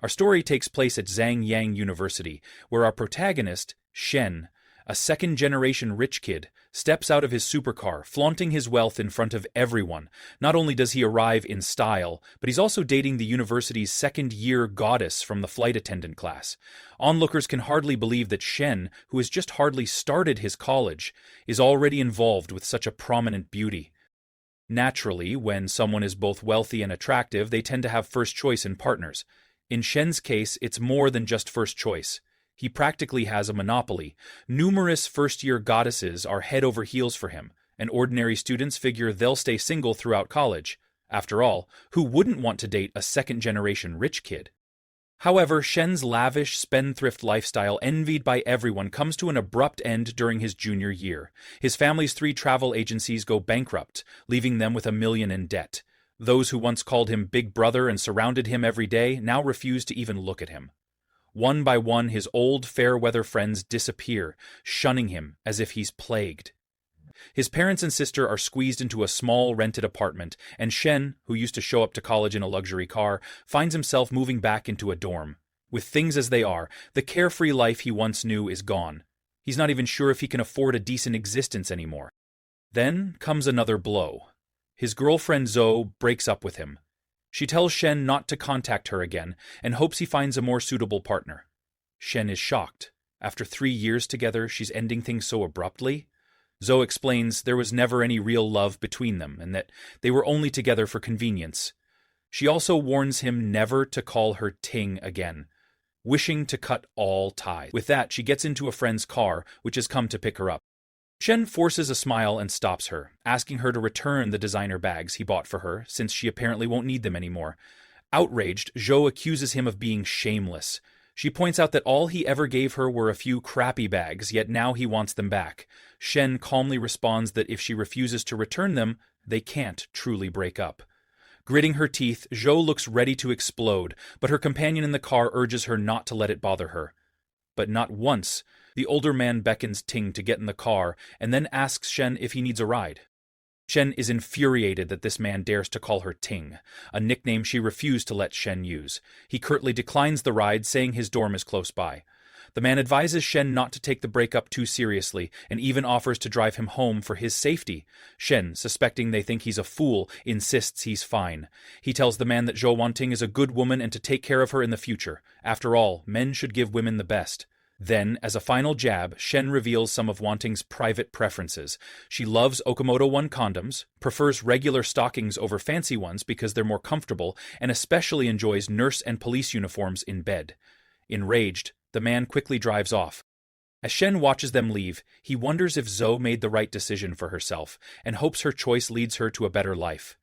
Our story takes place at Zhangyang University, where our protagonist, Shen, a second-generation rich kid, steps out of his supercar, flaunting his wealth in front of everyone. Not only does he arrive in style, but he's also dating the university's second-year goddess from the flight attendant class. Onlookers can hardly believe that Shen, who has just hardly started his college, is already involved with such a prominent beauty. Naturally, when someone is both wealthy and attractive, they tend to have first choice in partners. In Shen's case, it's more than just first choice. He practically has a monopoly. Numerous first-year goddesses are head over heels for him, and ordinary students figure they'll stay single throughout college. After all, who wouldn't want to date a second-generation rich kid? However, Shen's lavish, spendthrift lifestyle, envied by everyone, comes to an abrupt end during his junior year. His family's 3 travel agencies go bankrupt, leaving them with $1 million in debt. Those who once called him Big Brother and surrounded him every day now refuse to even look at him. One by one, his old fair-weather friends disappear, shunning him as if he's plagued. His parents and sister are squeezed into a small rented apartment, and Shen, who used to show up to college in a luxury car, finds himself moving back into a dorm. With things as they are, the carefree life he once knew is gone. He's not even sure if he can afford a decent existence anymore. Then comes another blow. His girlfriend Zoe breaks up with him. She tells Shen not to contact her again and hopes he finds a more suitable partner. Shen is shocked. After 3 years together, she's ending things so abruptly. Zoe explains there was never any real love between them and that they were only together for convenience. She also warns him never to call her Ting again, wishing to cut all ties. With that, she gets into a friend's car, which has come to pick her up. Shen forces a smile and stops her, asking her to return the designer bags he bought for her, since she apparently won't need them anymore. Outraged, Zhou accuses him of being shameless. She points out that all he ever gave her were a few crappy bags, yet now he wants them back. Shen calmly responds that if she refuses to return them, they can't truly break up. Gritting her teeth, Zhou looks ready to explode, but her companion in the car urges her not to let it bother her. But not once. The older man beckons Ting to get in the car and then asks Shen if he needs a ride. Shen is infuriated that this man dares to call her Ting, a nickname she refused to let Shen use. He curtly declines the ride, saying his dorm is close by. The man advises Shen not to take the breakup too seriously and even offers to drive him home for his safety. Shen, suspecting they think he's a fool, insists he's fine. He tells the man that Zhou Wanting is a good woman and to take care of her in the future. After all, men should give women the best. Then, as a final jab, Shen reveals some of Wanting's private preferences. She loves Okamoto 1 condoms, prefers regular stockings over fancy ones because they're more comfortable, and especially enjoys nurse and police uniforms in bed. Enraged, the man quickly drives off. As Shen watches them leave, he wonders if Zoe made the right decision for herself, and hopes her choice leads her to a better life.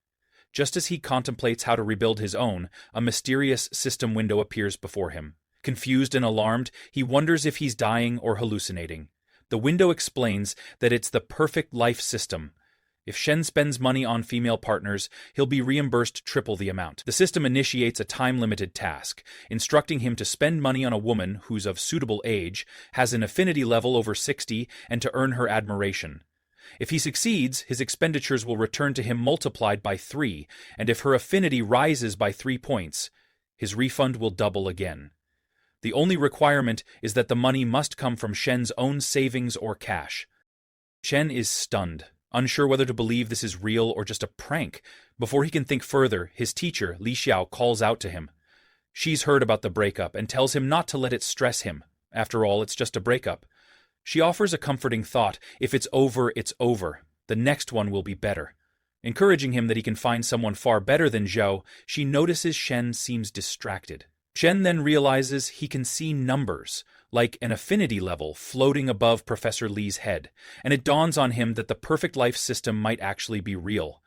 Just as he contemplates how to rebuild his own, a mysterious system window appears before him. Confused and alarmed, he wonders if he's dying or hallucinating. The window explains that it's the perfect life system. If Shen spends money on female partners, he'll be reimbursed triple the amount. The system initiates a time-limited task, instructing him to spend money on a woman who's of suitable age, has an affinity level over 60, and to earn her admiration. If he succeeds, his expenditures will return to him multiplied by 3, and if her affinity rises by 3 points, his refund will double again. The only requirement is that the money must come from Shen's own savings or cash. Shen is stunned, unsure whether to believe this is real or just a prank. Before he can think further, his teacher, Li Xiao, calls out to him. She's heard about the breakup and tells him not to let it stress him. After all, it's just a breakup. She offers a comforting thought: if it's over, it's over. The next one will be better. Encouraging him that he can find someone far better than Zhou, she notices Shen seems distracted. Shen then realizes he can see numbers, like an affinity level floating above Professor Li's head, and it dawns on him that the perfect life system might actually be real.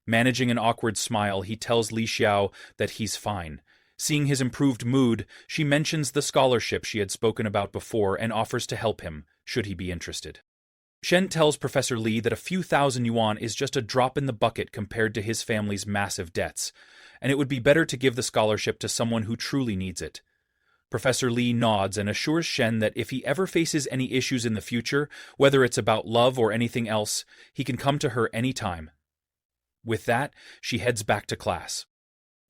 Managing an awkward smile, he tells Li Xiao that he's fine. Seeing his improved mood, she mentions the scholarship she had spoken about before and offers to help him, should he be interested. Shen tells Professor Li that a few thousand yuan is just a drop in the bucket compared to his family's massive debts, and it would be better to give the scholarship to someone who truly needs it. Professor Li nods and assures Shen that if he ever faces any issues in the future, whether it's about love or anything else, he can come to her any time. With that, she heads back to class.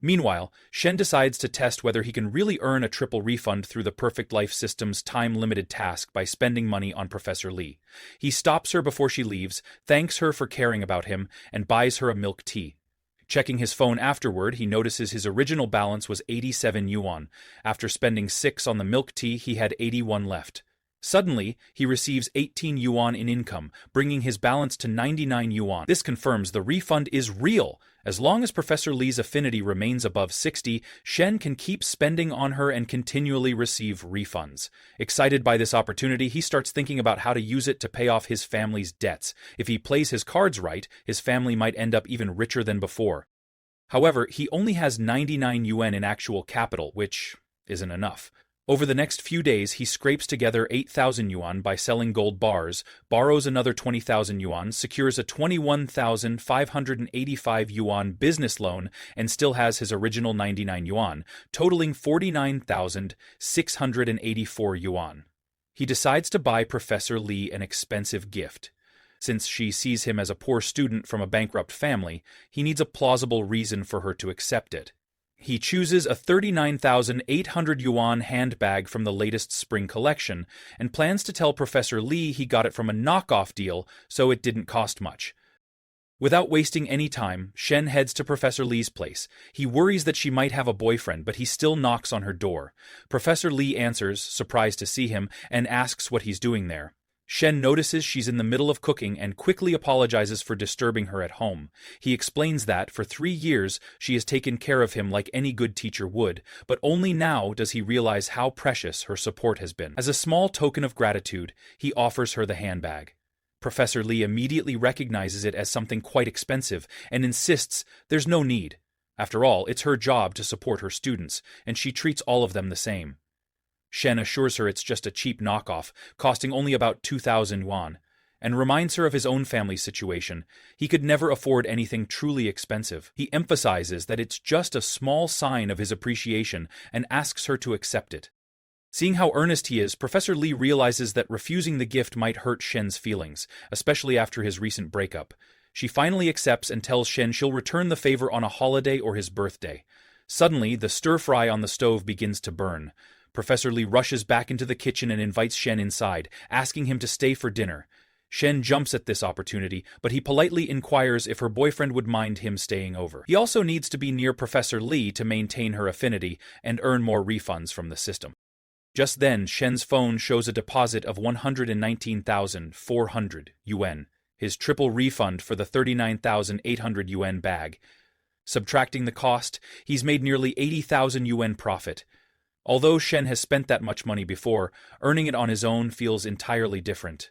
Meanwhile, Shen decides to test whether he can really earn a triple refund through the Perfect Life System's time-limited task by spending money on Professor Lee. He stops her before she leaves, thanks her for caring about him, and buys her a milk tea. Checking his phone afterward, he notices his original balance was 87 yuan. After spending 6 on the milk tea, he had 81 left. Suddenly, he receives 18 yuan in income, bringing his balance to 99 yuan. This confirms the refund is real. As long as Professor Lee's affinity remains above 60, Shen can keep spending on her and continually receive refunds. Excited by this opportunity, he starts thinking about how to use it to pay off his family's debts. If he plays his cards right, his family might end up even richer than before. However, he only has 99 yuan in actual capital, which isn't enough. Over the next few days, he scrapes together 8,000 yuan by selling gold bars, borrows another 20,000 yuan, secures a 21,585 yuan business loan, and still has his original 99 yuan, totaling 49,684 yuan. He decides to buy Professor Lee an expensive gift. Since she sees him as a poor student from a bankrupt family, he needs a plausible reason for her to accept it. He chooses a 39,800 yuan handbag from the latest spring collection, and plans to tell Professor Lee he got it from a knockoff deal, so it didn't cost much. Without wasting any time, Shen heads to Professor Lee's place. He worries that she might have a boyfriend, but he still knocks on her door. Professor Lee answers, surprised to see him, and asks what he's doing there. Shen notices she's in the middle of cooking and quickly apologizes for disturbing her at home. He explains that, for 3 years, she has taken care of him like any good teacher would, but only now does he realize how precious her support has been. As a small token of gratitude, he offers her the handbag. Professor Lee immediately recognizes it as something quite expensive and insists there's no need. After all, it's her job to support her students, and she treats all of them the same. Shen assures her it's just a cheap knockoff, costing only about 2,000 yuan, and reminds her of his own family's situation. He could never afford anything truly expensive. He emphasizes that it's just a small sign of his appreciation and asks her to accept it. Seeing how earnest he is, Professor Lee realizes that refusing the gift might hurt Shen's feelings, especially after his recent breakup. She finally accepts and tells Shen she'll return the favor on a holiday or his birthday. Suddenly, the stir-fry on the stove begins to burn. Professor Lee rushes back into the kitchen and invites Shen inside, asking him to stay for dinner. Shen jumps at this opportunity, but he politely inquires if her boyfriend would mind him staying over. He also needs to be near Professor Lee to maintain her affinity and earn more refunds from the system. Just then, Shen's phone shows a deposit of 119,400 yuan, his triple refund for the 39,800 yuan bag. Subtracting the cost, he's made nearly 80,000 yuan profit. Although Shen has spent that much money before, earning it on his own feels entirely different.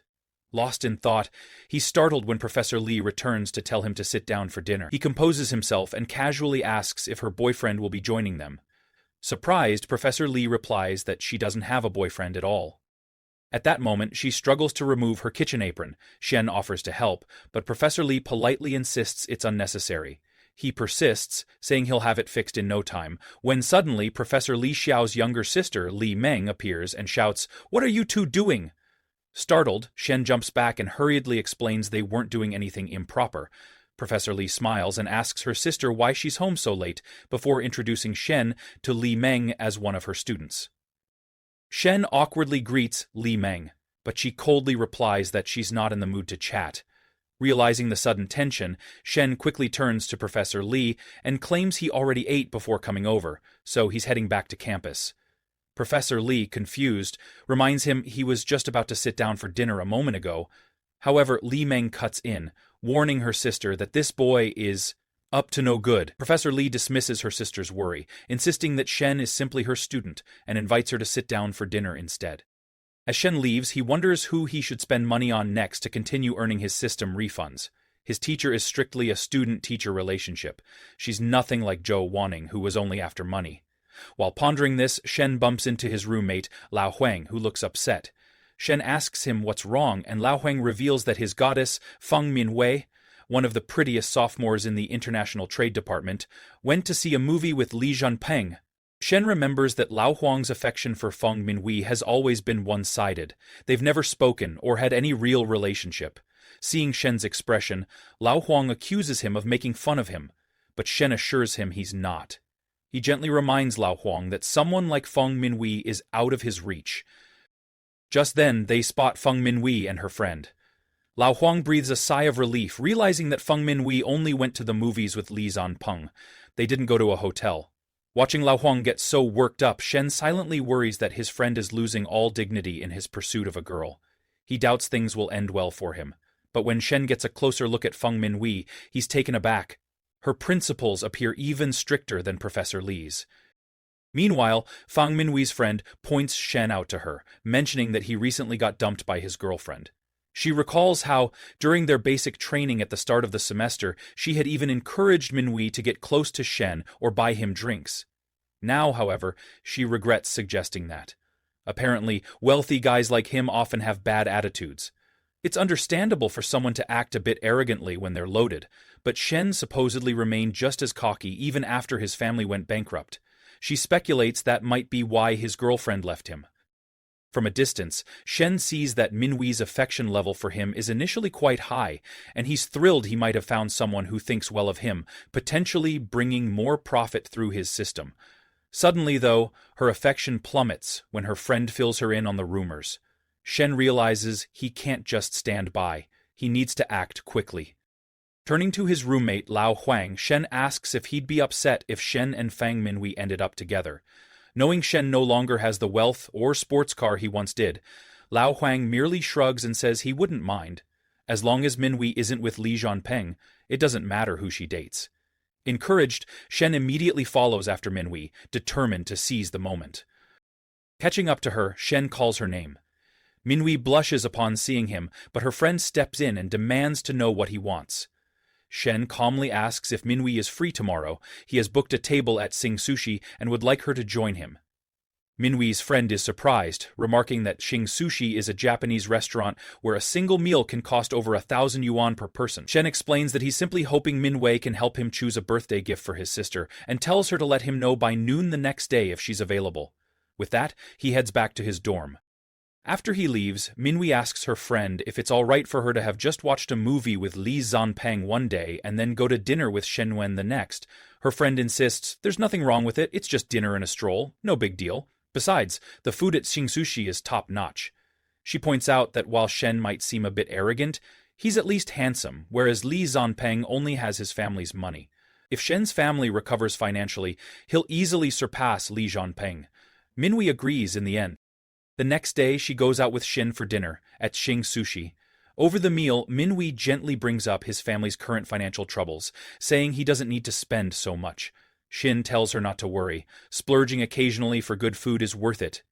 Lost in thought, he's startled when Professor Lee returns to tell him to sit down for dinner. He composes himself and casually asks if her boyfriend will be joining them. Surprised, Professor Lee replies that she doesn't have a boyfriend at all. At that moment, she struggles to remove her kitchen apron. Shen offers to help, but Professor Lee politely insists it's unnecessary. He persists, saying he'll have it fixed in no time, when suddenly Professor Li Xiao's younger sister, Li Meng, appears and shouts, "What are you two doing?" Startled, Shen jumps back and hurriedly explains they weren't doing anything improper. Professor Li smiles and asks her sister why she's home so late, before introducing Shen to Li Meng as one of her students. Shen awkwardly greets Li Meng, but she coldly replies that she's not in the mood to chat. Realizing the sudden tension, Shen quickly turns to Professor Lee and claims he already ate before coming over, so he's heading back to campus. Professor Lee, confused, reminds him he was just about to sit down for dinner a moment ago. However, Li Meng cuts in, warning her sister that this boy is up to no good. Professor Lee dismisses her sister's worry, insisting that Shen is simply her student, and invites her to sit down for dinner instead. As Shen leaves, he wonders who he should spend money on next to continue earning his system refunds. His teacher is strictly a student-teacher relationship. She's nothing like Zhou Wanning, who was only after money. While pondering this, Shen bumps into his roommate, Lao Huang, who looks upset. Shen asks him what's wrong, and Lao Huang reveals that his goddess, Feng Minwei, one of the prettiest sophomores in the International Trade Department, went to see a movie with Li Zhanpeng. Shen remembers that Lao Huang's affection for Feng Minwei has always been one-sided. They've never spoken or had any real relationship. Seeing Shen's expression, Lao Huang accuses him of making fun of him, but Shen assures him he's not. He gently reminds Lao Huang that someone like Feng Minwei is out of his reach. Just then, they spot Feng Minwei and her friend. Lao Huang breathes a sigh of relief, realizing that Feng Minwei only went to the movies with Li Zanpeng. They didn't go to a hotel. Watching Lao Huang get so worked up, Shen silently worries that his friend is losing all dignity in his pursuit of a girl. He doubts things will end well for him. But when Shen gets a closer look at Feng Minwei, he's taken aback. Her principles appear even stricter than Professor Li's. Meanwhile, Feng Minwei's friend points Shen out to her, mentioning that he recently got dumped by his girlfriend. She recalls how, during their basic training at the start of the semester, she had even encouraged Minwei to get close to Shen or buy him drinks. Now, however, she regrets suggesting that. Apparently, wealthy guys like him often have bad attitudes. It's understandable for someone to act a bit arrogantly when they're loaded, but Shen supposedly remained just as cocky even after his family went bankrupt. She speculates that might be why his girlfriend left him. From a distance, Shen sees that Minwei's affection level for him is initially quite high, and he's thrilled he might have found someone who thinks well of him, potentially bringing more profit through his system. Suddenly, though, her affection plummets when her friend fills her in on the rumors. Shen realizes he can't just stand by. He needs to act quickly. Turning to his roommate, Lao Huang, Shen asks if he'd be upset if Shen and Feng Minwei ended up together. Knowing Shen no longer has the wealth or sports car he once did, Lao Huang merely shrugs and says he wouldn't mind. As long as Minwei isn't with Li Zanpeng, it doesn't matter who she dates. Encouraged, Shen immediately follows after Minwei, determined to seize the moment. Catching up to her, Shen calls her name. Minwei blushes upon seeing him, but her friend steps in and demands to know what he wants. Shen calmly asks if Minwei is free tomorrow. He has booked a table at Sing Sushi and would like her to join him. Minwei's friend is surprised, remarking that Sing Sushi is a Japanese restaurant where a single meal can cost over 1,000 yuan per person. Shen explains that he's simply hoping Minwei can help him choose a birthday gift for his sister, and tells her to let him know by noon the next day if she's available. With that, he heads back to his dorm. After he leaves, Minwei asks her friend if it's all right for her to have just watched a movie with Li Zanpeng one day and then go to dinner with Shen Wen the next. Her friend insists there's nothing wrong with it, it's just dinner and a stroll, no big deal. Besides, the food at Sing Sushi is top-notch. She points out that while Shen might seem a bit arrogant, he's at least handsome, whereas Li Zanpeng only has his family's money. If Shen's family recovers financially, he'll easily surpass Li Zanpeng. Minwei agrees in the end. The next day, she goes out with Shin for dinner at Sing Sushi. Over the meal, Minwei gently brings up his family's current financial troubles, saying he doesn't need to spend so much. Shin tells her not to worry. Splurging occasionally for good food is worth it.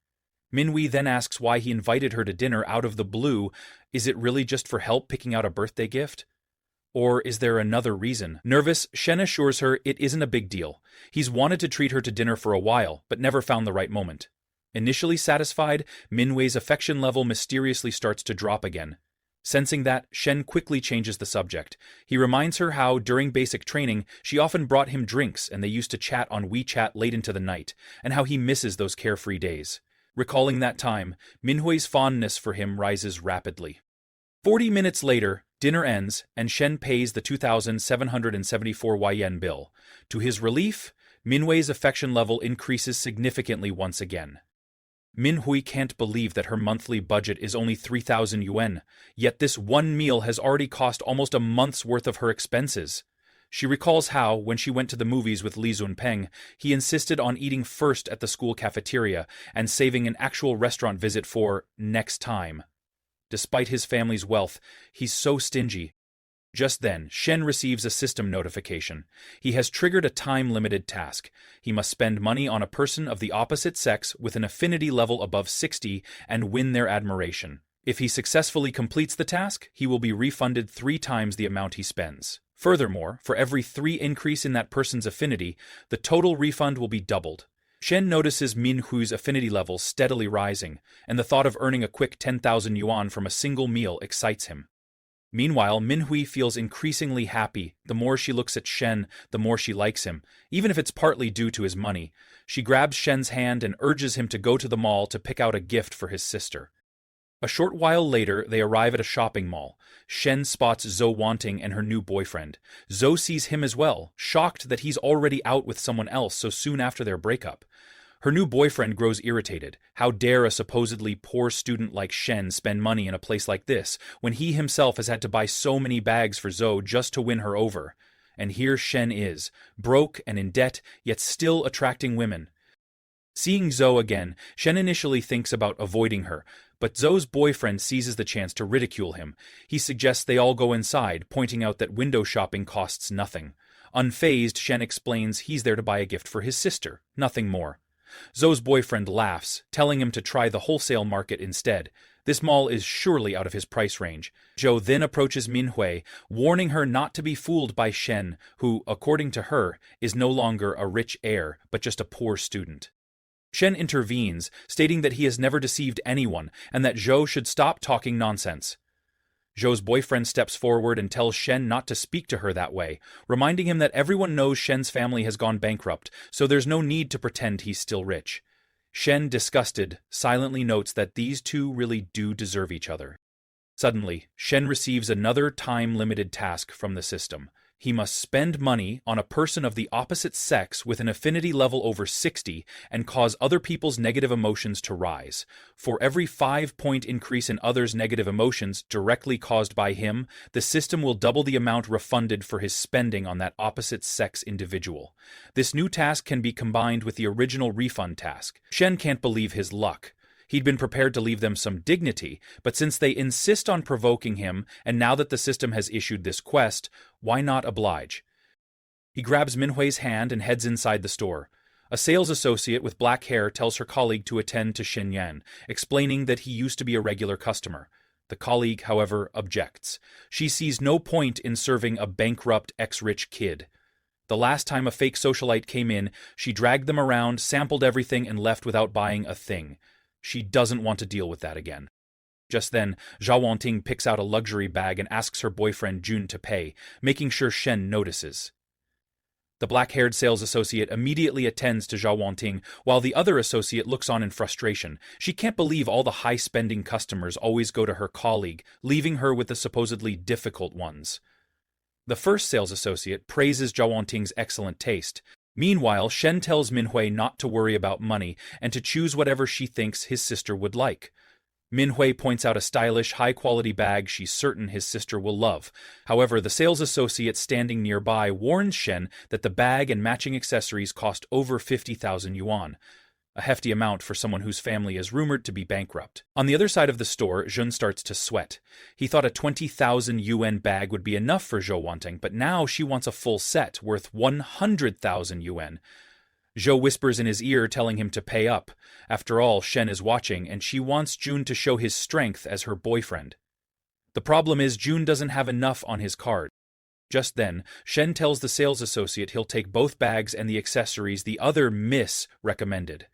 Minwei then asks why he invited her to dinner out of the blue. Is it really just for help picking out a birthday gift? Or is there another reason? Nervous, Shen assures her it isn't a big deal. He's wanted to treat her to dinner for a while, but never found the right moment. Initially satisfied, Minwei's affection level mysteriously starts to drop again. Sensing that, Shen quickly changes the subject. He reminds her how, during basic training, she often brought him drinks and they used to chat on WeChat late into the night, and how he misses those carefree days. Recalling that time, Minhui's fondness for him rises rapidly. 40 minutes later, dinner ends, and Shen pays the 2,774 yen bill. To his relief, Minhui's affection level increases significantly once again. Minhui can't believe that her monthly budget is only 3,000 yuan, yet this one meal has already cost almost a month's worth of her expenses. She recalls how, when she went to the movies with Li Zunpeng, he insisted on eating first at the school cafeteria and saving an actual restaurant visit for next time. Despite his family's wealth, he's so stingy. Just then, Shen receives a system notification. He has triggered a time-limited task. He must spend money on a person of the opposite sex with an affinity level above 60 and win their admiration. If he successfully completes the task, he will be refunded 3 times the amount he spends. Furthermore, for every 3 increase in that person's affinity, the total refund will be doubled. Shen notices Min Hui's affinity level steadily rising, and the thought of earning a quick 10,000 yuan from a single meal excites him. Meanwhile, Minhui feels increasingly happy. The more she looks at Shen, the more she likes him, even if it's partly due to his money. She grabs Shen's hand and urges him to go to the mall to pick out a gift for his sister. A short while later, they arrive at a shopping mall. Shen spots Zhou Wanting and her new boyfriend. Zhou sees him as well, shocked that he's already out with someone else so soon after their breakup. Her new boyfriend grows irritated. How dare a supposedly poor student like Shen spend money in a place like this, when he himself has had to buy so many bags for Zhou just to win her over? And here Shen is, broke and in debt, yet still attracting women. Seeing Zhou again, Shen initially thinks about avoiding her, but Zhou's boyfriend seizes the chance to ridicule him. He suggests they all go inside, pointing out that window shopping costs nothing. Unfazed, Shen explains he's there to buy a gift for his sister, nothing more. Zhou's boyfriend laughs, telling him to try the wholesale market instead. This mall is surely out of his price range. Zhou then approaches Manhwa, warning her not to be fooled by Shen, who, according to her, is no longer a rich heir, but just a poor student. Shen intervenes, stating that he has never deceived anyone, and that Zhou should stop talking nonsense. Zhou's boyfriend steps forward and tells Shen not to speak to her that way, reminding him that everyone knows Shen's family has gone bankrupt, so there's no need to pretend he's still rich. Shen, disgusted, silently notes that these two really do deserve each other. Suddenly, Shen receives another time-limited task from the system. He must spend money on a person of the opposite sex with an affinity level over 60 and cause other people's negative emotions to rise. For every 5-point increase in others' negative emotions directly caused by him, the system will double the amount refunded for his spending on that opposite sex individual. This new task can be combined with the original refund task. Shen can't believe his luck. He'd been prepared to leave them some dignity, but since they insist on provoking him, and now that the system has issued this quest, why not oblige? He grabs Manhwa's hand and heads inside the store. A sales associate with black hair tells her colleague to attend to Shen Yan, explaining that he used to be a regular customer. The colleague, however, objects. She sees no point in serving a bankrupt ex-rich kid. The last time a fake socialite came in, she dragged them around, sampled everything, and left without buying a thing. She doesn't want to deal with that again. Just then, Zhou Wanting picks out a luxury bag and asks her boyfriend Jun to pay, making sure Shen notices. The black-haired sales associate immediately attends to Zhou Wanting, while the other associate looks on in frustration. She can't believe all the high-spending customers always go to her colleague, leaving her with the supposedly difficult ones. The first sales associate praises Zhou Wanting's excellent taste. Meanwhile, Shen tells Manhwa not to worry about money and to choose whatever she thinks his sister would like. Manhwa points out a stylish, high-quality bag she's certain his sister will love. However, the sales associate standing nearby warns Shen that the bag and matching accessories cost over 50,000 yuan, a hefty amount for someone whose family is rumored to be bankrupt. On the other side of the store, Jun starts to sweat. He thought a 20,000 yuan bag would be enough for Zhou Wanting, but now she wants a full set worth 100,000 yuan. Zhou whispers in his ear, telling him to pay up. After all, Shen is watching, and she wants Jun to show his strength as her boyfriend. The problem is Jun doesn't have enough on his card. Just then, Shen tells the sales associate he'll take both bags and the accessories the other miss recommended.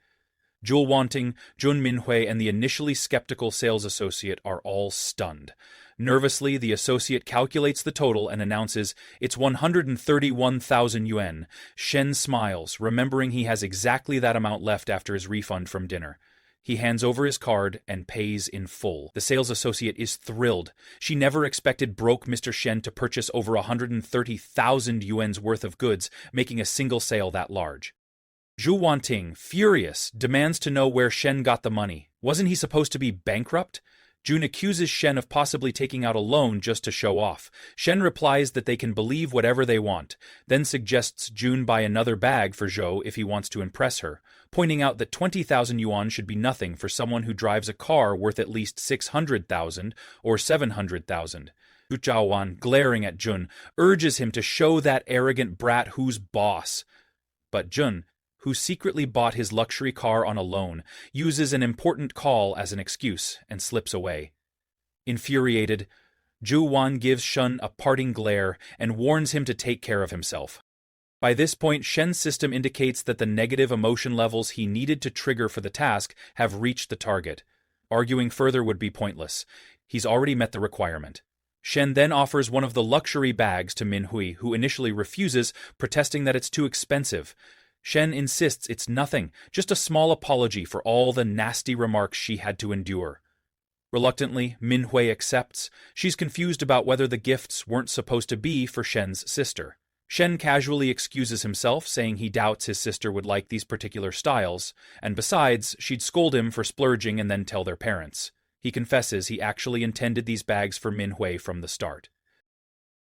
Zhou Wanting, Jun Manhwa, and the initially skeptical sales associate are all stunned. Nervously, the associate calculates the total and announces it's 131,000 yuan. Shen smiles, remembering he has exactly that amount left after his refund from dinner. He hands over his card and pays in full. The sales associate is thrilled. She never expected broke Mr. Shen to purchase over 130,000 yuan's worth of goods, making a single sale that large. Zhou Wanting, furious, demands to know where Shen got the money. Wasn't he supposed to be bankrupt? Jun accuses Shen of possibly taking out a loan just to show off. Shen replies that they can believe whatever they want, then suggests Jun buy another bag for Zhou if he wants to impress her, pointing out that 20,000 yuan should be nothing for someone who drives a car worth at least 600,000 or 700,000. Zhu Zhaowan, glaring at Jun, urges him to show that arrogant brat who's boss. But Jun, who secretly bought his luxury car on a loan, uses an important call as an excuse and slips away. Infuriated, Zhu Wan gives Shen a parting glare and warns him to take care of himself. By this point, Shen's system indicates that the negative emotion levels he needed to trigger for the task have reached the target. Arguing further would be pointless. He's already met the requirement. Shen then offers one of the luxury bags to Manhwa, who initially refuses, protesting that it's too expensive. Shen insists it's nothing, just a small apology for all the nasty remarks she had to endure. Reluctantly, Minhui accepts. She's confused about whether the gifts weren't supposed to be for Shen's sister. Shen casually excuses himself, saying he doubts his sister would like these particular styles, and besides, she'd scold him for splurging and then tell their parents. He confesses he actually intended these bags for Minhui from the start.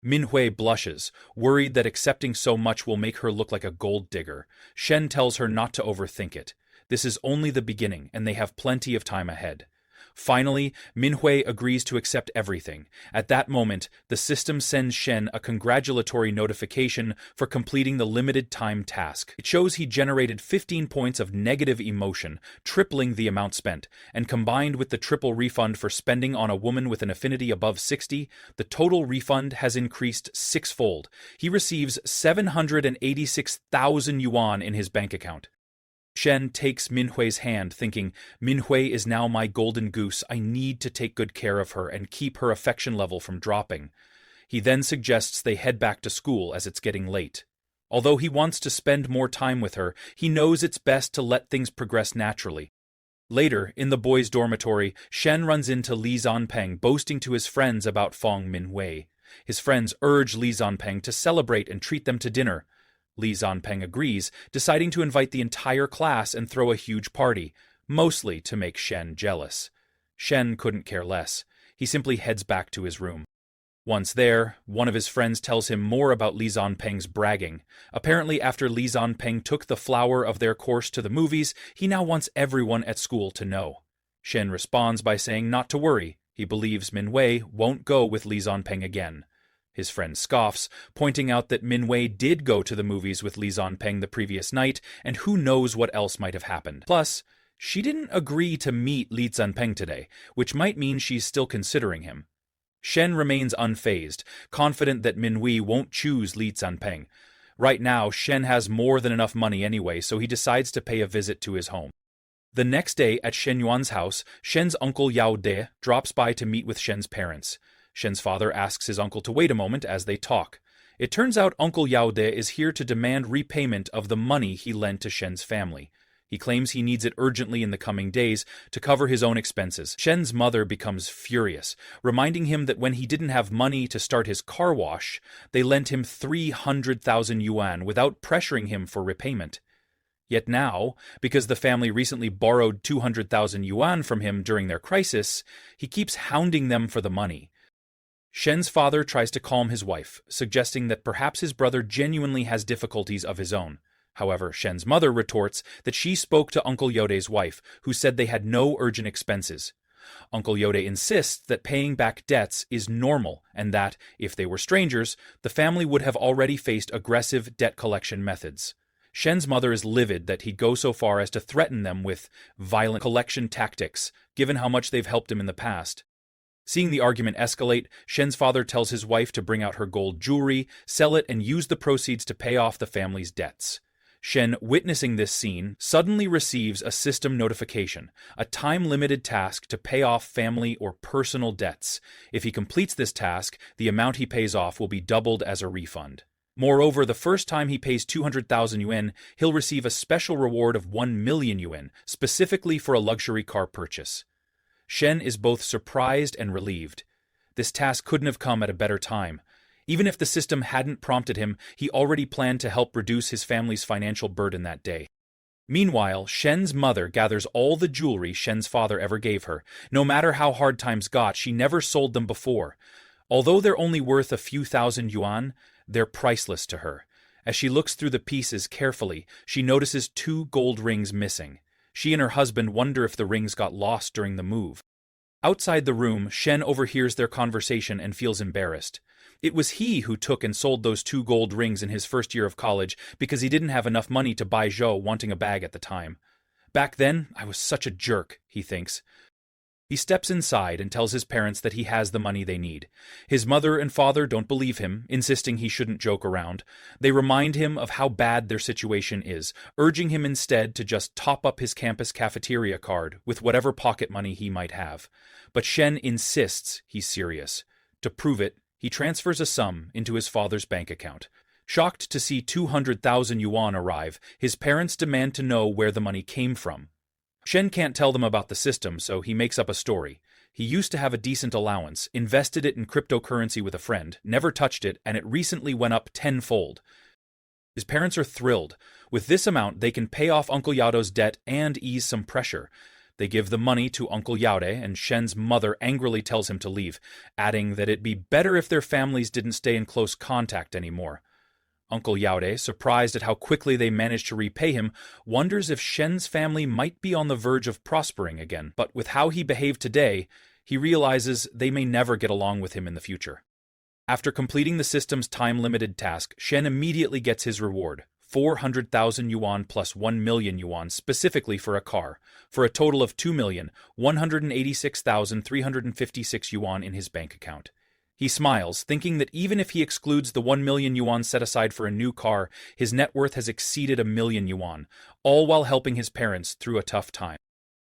Minhui blushes, worried that accepting so much will make her look like a gold digger. Shen tells her not to overthink it. This is only the beginning, and they have plenty of time ahead. Finally, Minhui agrees to accept everything. At that moment, the system sends Shen a congratulatory notification for completing the limited time task. It shows he generated 15 points of negative emotion, tripling the amount spent, and combined with the triple refund for spending on a woman with an affinity above 60, the total refund has increased sixfold. He receives 786,000 yuan in his bank account. Shen takes Minhui's hand, thinking, Minhui is now my golden goose. I need to take good care of her and keep her affection level from dropping. He then suggests they head back to school as it's getting late. Although he wants to spend more time with her, he knows it's best to let things progress naturally. Later, in the boys' dormitory, Shen runs into Li Zanpeng boasting to his friends about Fong Minhui. His friends urge Li Zanpeng to celebrate and treat them to dinner. Li Zanpeng agrees, deciding to invite the entire class and throw a huge party, mostly to make Shen jealous. Shen couldn't care less. He simply heads back to his room. Once there, one of his friends tells him more about Li Zanpeng's bragging. Apparently, after Li Zanpeng took the flower of their course to the movies, he now wants everyone at school to know. Shen responds by saying not to worry. He believes Minhui won't go with Li Zanpeng again. His friend scoffs, pointing out that Minhui did go to the movies with Li Zanpeng the previous night, and who knows what else might have happened. Plus, she didn't agree to meet Li Zanpeng today, which might mean she's still considering him. Shen remains unfazed, confident that Minhui won't choose Li Zanpeng. Right now, Shen has more than enough money anyway, so he decides to pay a visit to his home. The next day at Shen Yuan's house, Shen's uncle Yao De drops by to meet with Shen's parents. Shen's father asks his uncle to wait a moment as they talk. It turns out Uncle Yao De is here to demand repayment of the money he lent to Shen's family. He claims he needs it urgently in the coming days to cover his own expenses. Shen's mother becomes furious, reminding him that when he didn't have money to start his car wash, they lent him 300,000 yuan without pressuring him for repayment. Yet now, because the family recently borrowed 200,000 yuan from him during their crisis, he keeps hounding them for the money. Shen's father tries to calm his wife, suggesting that perhaps his brother genuinely has difficulties of his own. However, Shen's mother retorts that she spoke to Uncle Yode's wife, who said they had no urgent expenses. Uncle Yode insists that paying back debts is normal and that, if they were strangers, the family would have already faced aggressive debt collection methods. Shen's mother is livid that he'd go so far as to threaten them with violent collection tactics, given how much they've helped him in the past. Seeing the argument escalate, Shen's father tells his wife to bring out her gold jewelry, sell it, and use the proceeds to pay off the family's debts. Shen, witnessing this scene, suddenly receives a system notification, a time-limited task to pay off family or personal debts. If he completes this task, the amount he pays off will be doubled as a refund. Moreover, the first time he pays 200,000 yuan, he'll receive a special reward of 1 million yuan, specifically for a luxury car purchase. Shen is both surprised and relieved. This task couldn't have come at a better time. Even if the system hadn't prompted him, he already planned to help reduce his family's financial burden that day. Meanwhile, Shen's mother gathers all the jewelry Shen's father ever gave her. No matter how hard times got, she never sold them before. Although they're only worth a few thousand yuan, they're priceless to her. As she looks through the pieces carefully, she notices 2 gold rings missing. She and her husband wonder if the rings got lost during the move. Outside the room, Shen overhears their conversation and feels embarrassed. It was he who took and sold those 2 gold rings in his first year of college because he didn't have enough money to buy Zhou wanting a bag at the time. Back then, I was such a jerk, he thinks. He steps inside and tells his parents that he has the money they need. His mother and father don't believe him, insisting he shouldn't joke around. They remind him of how bad their situation is, urging him instead to just top up his campus cafeteria card with whatever pocket money he might have. But Shen insists he's serious. To prove it, he transfers a sum into his father's bank account. Shocked to see 200,000 yuan arrive, his parents demand to know where the money came from. Shen can't tell them about the system, so he makes up a story. He used to have a decent allowance, invested it in cryptocurrency with a friend, never touched it, and it recently went up tenfold. His parents are thrilled. With this amount, they can pay off Uncle Yao's debt and ease some pressure. They give the money to Uncle Yao, and Shen's mother angrily tells him to leave, adding that it'd be better if their families didn't stay in close contact anymore. Uncle Yao, surprised at how quickly they managed to repay him, wonders if Shen's family might be on the verge of prospering again. But with how he behaved today, he realizes they may never get along with him in the future. After completing the system's time-limited task, Shen immediately gets his reward, 400,000 yuan plus 1 million yuan specifically for a car, for a total of 2,186,356 yuan in his bank account. He smiles, thinking that even if he excludes the 1 million yuan set aside for a new car, his net worth has exceeded 1 million yuan, all while helping his parents through a tough time.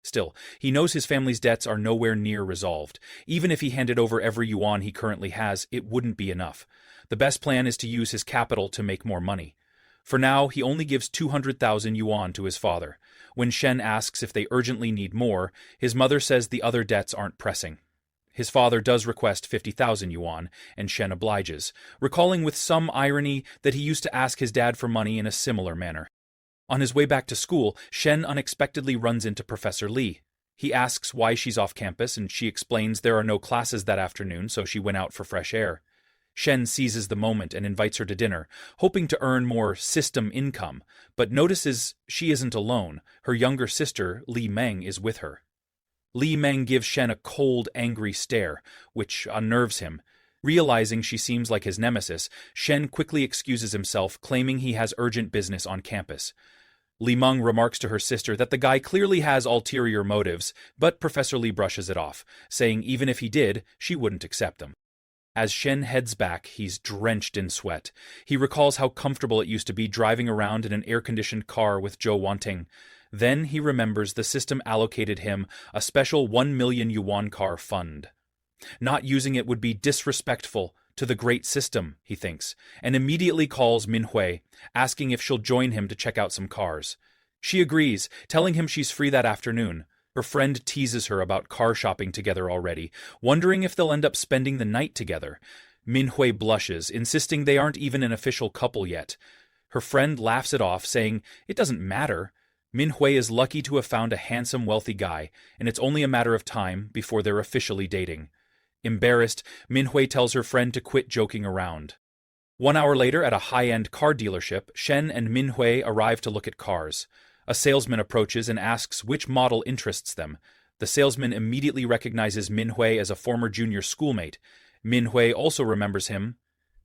Still, he knows his family's debts are nowhere near resolved. Even if he handed over every yuan he currently has, it wouldn't be enough. The best plan is to use his capital to make more money. For now, he only gives 200,000 yuan to his father. When Shen asks if they urgently need more, his mother says the other debts aren't pressing. His father does request 50,000 yuan, and Shen obliges, recalling with some irony that he used to ask his dad for money in a similar manner. On his way back to school, Shen unexpectedly runs into Professor Li. He asks why she's off campus, and she explains there are no classes that afternoon, so she went out for fresh air. Shen seizes the moment and invites her to dinner, hoping to earn more system income, but notices she isn't alone. Her younger sister, Li Meng, is with her. Li Meng gives Shen a cold, angry stare, which unnerves him. Realizing she seems like his nemesis, Shen quickly excuses himself, claiming he has urgent business on campus. Li Meng remarks to her sister that the guy clearly has ulterior motives, but Professor Li brushes it off, saying even if he did, she wouldn't accept them. As Shen heads back, he's drenched in sweat. He recalls how comfortable it used to be driving around in an air-conditioned car with Zhou Wanting. Then he remembers the system allocated him a special 1 million yuan car fund. Not using it would be disrespectful to the great system, he thinks, and immediately calls Manhwa, asking if she'll join him to check out some cars. She agrees, telling him she's free that afternoon. Her friend teases her about car shopping together already, wondering if they'll end up spending the night together. Manhwa blushes, insisting they aren't even an official couple yet. Her friend laughs it off, saying it doesn't matter. Manhwa is lucky to have found a handsome, wealthy guy, and it's only a matter of time before they're officially dating. Embarrassed, Manhwa tells her friend to quit joking around. 1 hour later, at a high-end car dealership, Shen and Manhwa arrive to look at cars. A salesman approaches and asks which model interests them. The salesman immediately recognizes Manhwa as a former junior schoolmate. Manhwa also remembers him,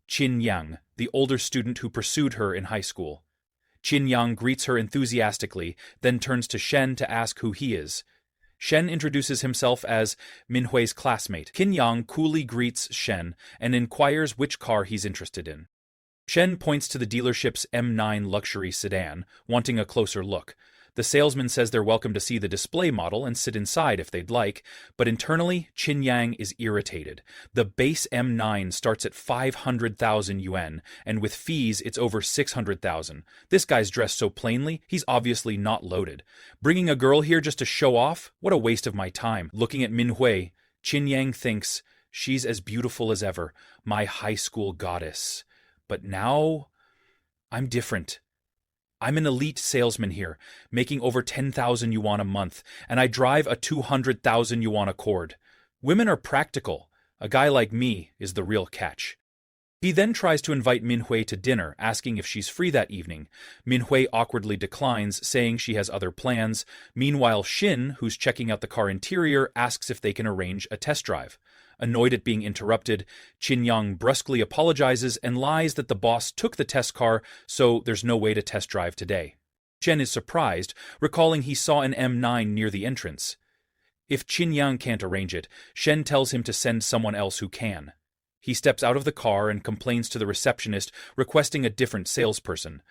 Qin Yang, the older student who pursued her in high school. Qin Yang greets her enthusiastically, then turns to Shen to ask who he is. Shen introduces himself as Manhwa's classmate. Qin Yang coolly greets Shen and inquires which car he's interested in. Shen points to the dealership's M9 luxury sedan, wanting a closer look. The salesman says they're welcome to see the display model and sit inside if they'd like, but internally, Qin Yang is irritated. The base M9 starts at 500,000 yuan, and with fees, it's over 600,000. This guy's dressed so plainly, he's obviously not loaded. Bringing a girl here just to show off? What a waste of my time. Looking at Manhwa, Qin Yang thinks, she's as beautiful as ever, my high school goddess. But now, I'm different. I'm an elite salesman here, making over 10,000 yuan a month, and I drive a 200,000 yuan Accord. Women are practical. A guy like me is the real catch. He then tries to invite Manhwa to dinner, asking if she's free that evening. Manhwa awkwardly declines, saying she has other plans. Meanwhile, Shin, who's checking out the car interior, asks if they can arrange a test drive. Annoyed at being interrupted, Qin Yang brusquely apologizes and lies that the boss took the test car, so there's no way to test drive today. Shen is surprised, recalling he saw an M9 near the entrance. If Qin Yang can't arrange it, Shen tells him to send someone else who can. He steps out of the car and complains to the receptionist, requesting a different salesperson.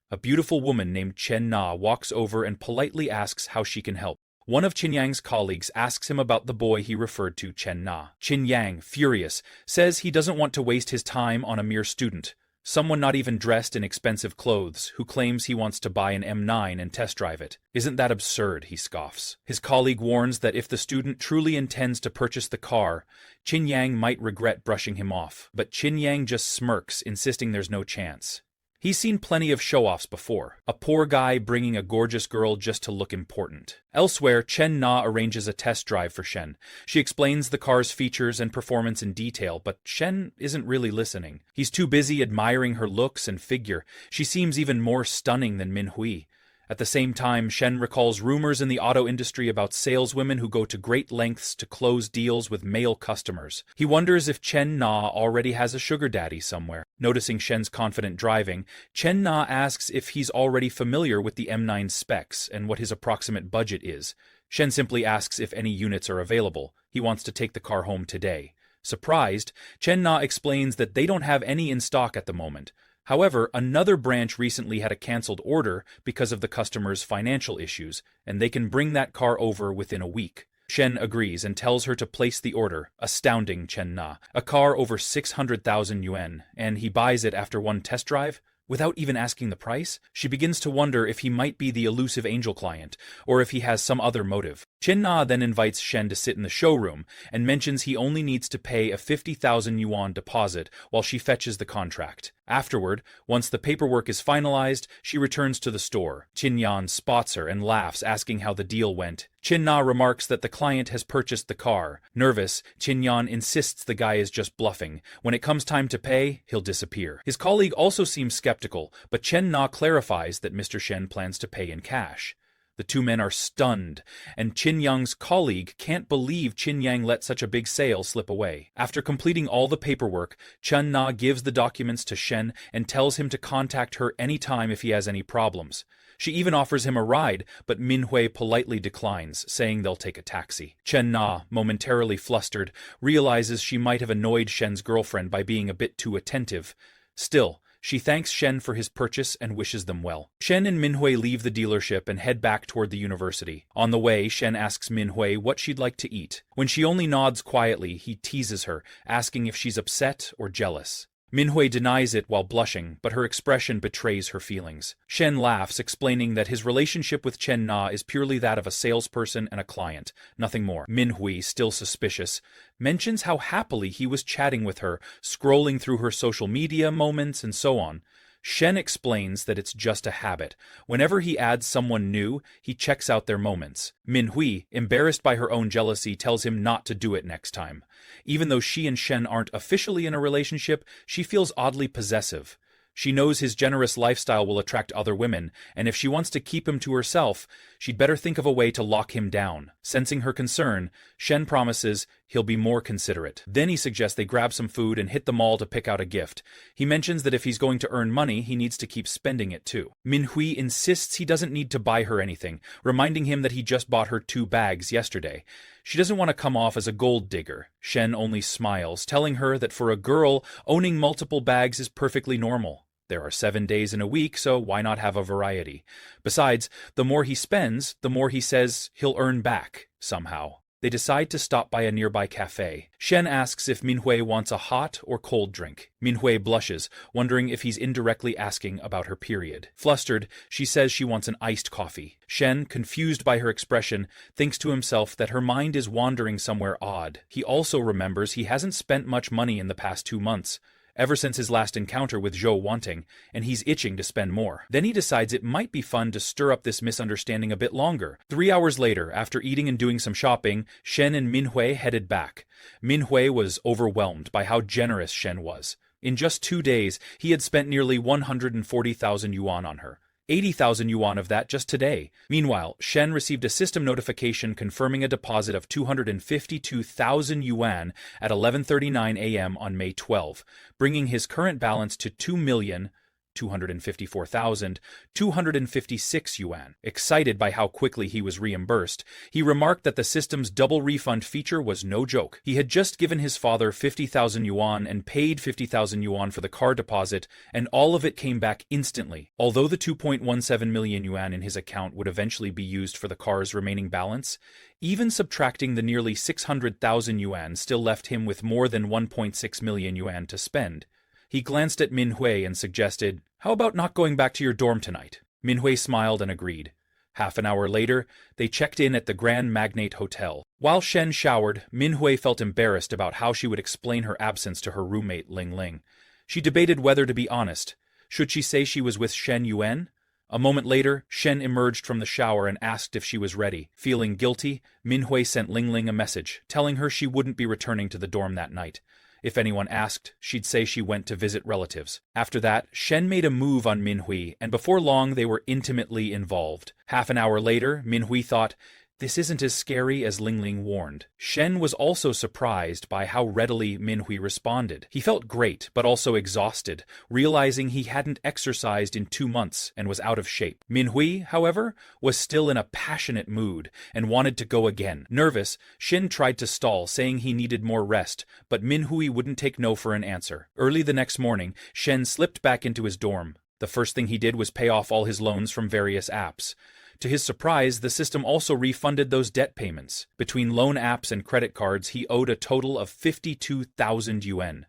A beautiful woman named Chen Na walks over and politely asks how she can help. One of Qin Yang's colleagues asks him about the boy he referred to, Chen Na. Qin Yang, furious, says he doesn't want to waste his time on a mere student. Someone not even dressed in expensive clothes, who claims he wants to buy an M9 and test drive it. Isn't that absurd, he scoffs. His colleague warns that if the student truly intends to purchase the car, Qin Yang might regret brushing him off, but Qin Yang just smirks, insisting there's no chance. He's seen plenty of show-offs before, a poor guy bringing a gorgeous girl just to look important. Elsewhere, Chen Na arranges a test drive for Shen. She explains the car's features and performance in detail, but Shen isn't really listening. He's too busy admiring her looks and figure. She seems even more stunning than Manhwa. At the same time, Shen recalls rumors in the auto industry about saleswomen who go to great lengths to close deals with male customers. He wonders if Chen Na already has a sugar daddy somewhere. Noticing Shen's confident driving, Chen Na asks if he's already familiar with the M9 specs and what his approximate budget is. Shen simply asks if any units are available. He wants to take the car home today. Surprised, Chen Na explains that they don't have any in stock at the moment. However, another branch recently had a cancelled order because of the customer's financial issues, and they can bring that car over within a week. Shen agrees and tells her to place the order, astounding Chen Na. A car over 600,000 yuan, and he buys it after one test drive? Without even asking the price? She begins to wonder if he might be the elusive angel client, or if he has some other motive. Chen Na then invites Shen to sit in the showroom, and mentions he only needs to pay a 50,000 yuan deposit while she fetches the contract. Afterward, once the paperwork is finalized, she returns to the store. Qin Yan spots her and laughs, asking how the deal went. Chen Na remarks that the client has purchased the car. Nervous, Qin Yan insists the guy is just bluffing. When it comes time to pay, he'll disappear. His colleague also seems skeptical, but Chen Na clarifies that Mr. Shen plans to pay in cash. The two men are stunned, and Qin Yang's colleague can't believe Qin Yang let such a big sale slip away. After completing all the paperwork, Chen Na gives the documents to Shen and tells him to contact her anytime if he has any problems. She even offers him a ride, but Manhwa politely declines, saying they'll take a taxi. Chen Na, momentarily flustered, realizes she might have annoyed Shen's girlfriend by being a bit too attentive. Still, she thanks Shen for his purchase and wishes them well. Shen and Manhwa leave the dealership and head back toward the university. On the way, Shen asks Manhwa what she'd like to eat. When she only nods quietly, he teases her, asking if she's upset or jealous. Manhwa denies it while blushing, but her expression betrays her feelings. Shen laughs, explaining that his relationship with Chen Na is purely that of a salesperson and a client, nothing more. Manhwa, still suspicious, mentions how happily he was chatting with her, scrolling through her social media moments and so on. Shen explains that it's just a habit. Whenever he adds someone new, he checks out their moments. Manhwa, embarrassed by her own jealousy, tells him not to do it next time. Even though she and Shen aren't officially in a relationship, she feels oddly possessive. She knows his generous lifestyle will attract other women, and if she wants to keep him to herself, she'd better think of a way to lock him down. Sensing her concern, Shen promises he'll be more considerate. Then he suggests they grab some food and hit the mall to pick out a gift. He mentions that if he's going to earn money, he needs to keep spending it too. Manhwa insists he doesn't need to buy her anything, reminding him that he just bought her 2 bags yesterday. She doesn't want to come off as a gold digger. Shen only smiles, telling her that for a girl, owning multiple bags is perfectly normal. There are 7 days in a week, so why not have a variety? Besides, the more he spends, the more he says he'll earn back, somehow. They decide to stop by a nearby cafe. Shen asks if Manhwa wants a hot or cold drink. Manhwa blushes, wondering if he's indirectly asking about her period. Flustered, she says she wants an iced coffee. Shen, confused by her expression, thinks to himself that her mind is wandering somewhere odd. He also remembers he hasn't spent much money in the past 2 months. Ever since his last encounter with Zhou Wanting, and he's itching to spend more. Then he decides it might be fun to stir up this misunderstanding a bit longer. 3 hours later, after eating and doing some shopping, Shen and Manhwa headed back. Manhwa was overwhelmed by how generous Shen was. In just 2 days, he had spent nearly 140,000 yuan on her. 80,000 yuan of that just today. Meanwhile, Shen received a system notification confirming a deposit of 252,000 yuan at 11:39 a.m. on May 12, bringing his current balance to 2,254,256 yuan. Excited by how quickly he was reimbursed, he remarked that the system's double refund feature was no joke. He had just given his father 50,000 yuan and paid 50,000 yuan for the car deposit, and all of it came back instantly. Although the 2.17 million yuan in his account would eventually be used for the car's remaining balance, even subtracting the nearly 600,000 yuan still left him with more than 1.6 million yuan to spend. He glanced at Minhui and suggested, "How about not going back to your dorm tonight?" Minhui smiled and agreed. Half an hour later, they checked in at the Grand Magnate Hotel. While Shen showered, Minhui felt embarrassed about how she would explain her absence to her roommate Ling Ling. She debated whether to be honest. Should she say she was with Shen Yuan? A moment later, Shen emerged from the shower and asked if she was ready. Feeling guilty, Minhui sent Ling Ling a message, telling her she wouldn't be returning to the dorm that night. If anyone asked, she'd say she went to visit relatives. After that, Shen made a move on Minhui, and before long they were intimately involved. Half an hour later, Minhui thought, "This isn't as scary as Ling Ling warned." Shen was also surprised by how readily Minhui responded. He felt great, but also exhausted, realizing he hadn't exercised in 2 months and was out of shape. Minhui, however, was still in a passionate mood and wanted to go again. Nervous, Shen tried to stall, saying he needed more rest, but Minhui wouldn't take no for an answer. Early the next morning, Shen slipped back into his dorm. The first thing he did was pay off all his loans from various apps. To his surprise, the system also refunded those debt payments. Between loan apps and credit cards, he owed a total of 52,000 yuan.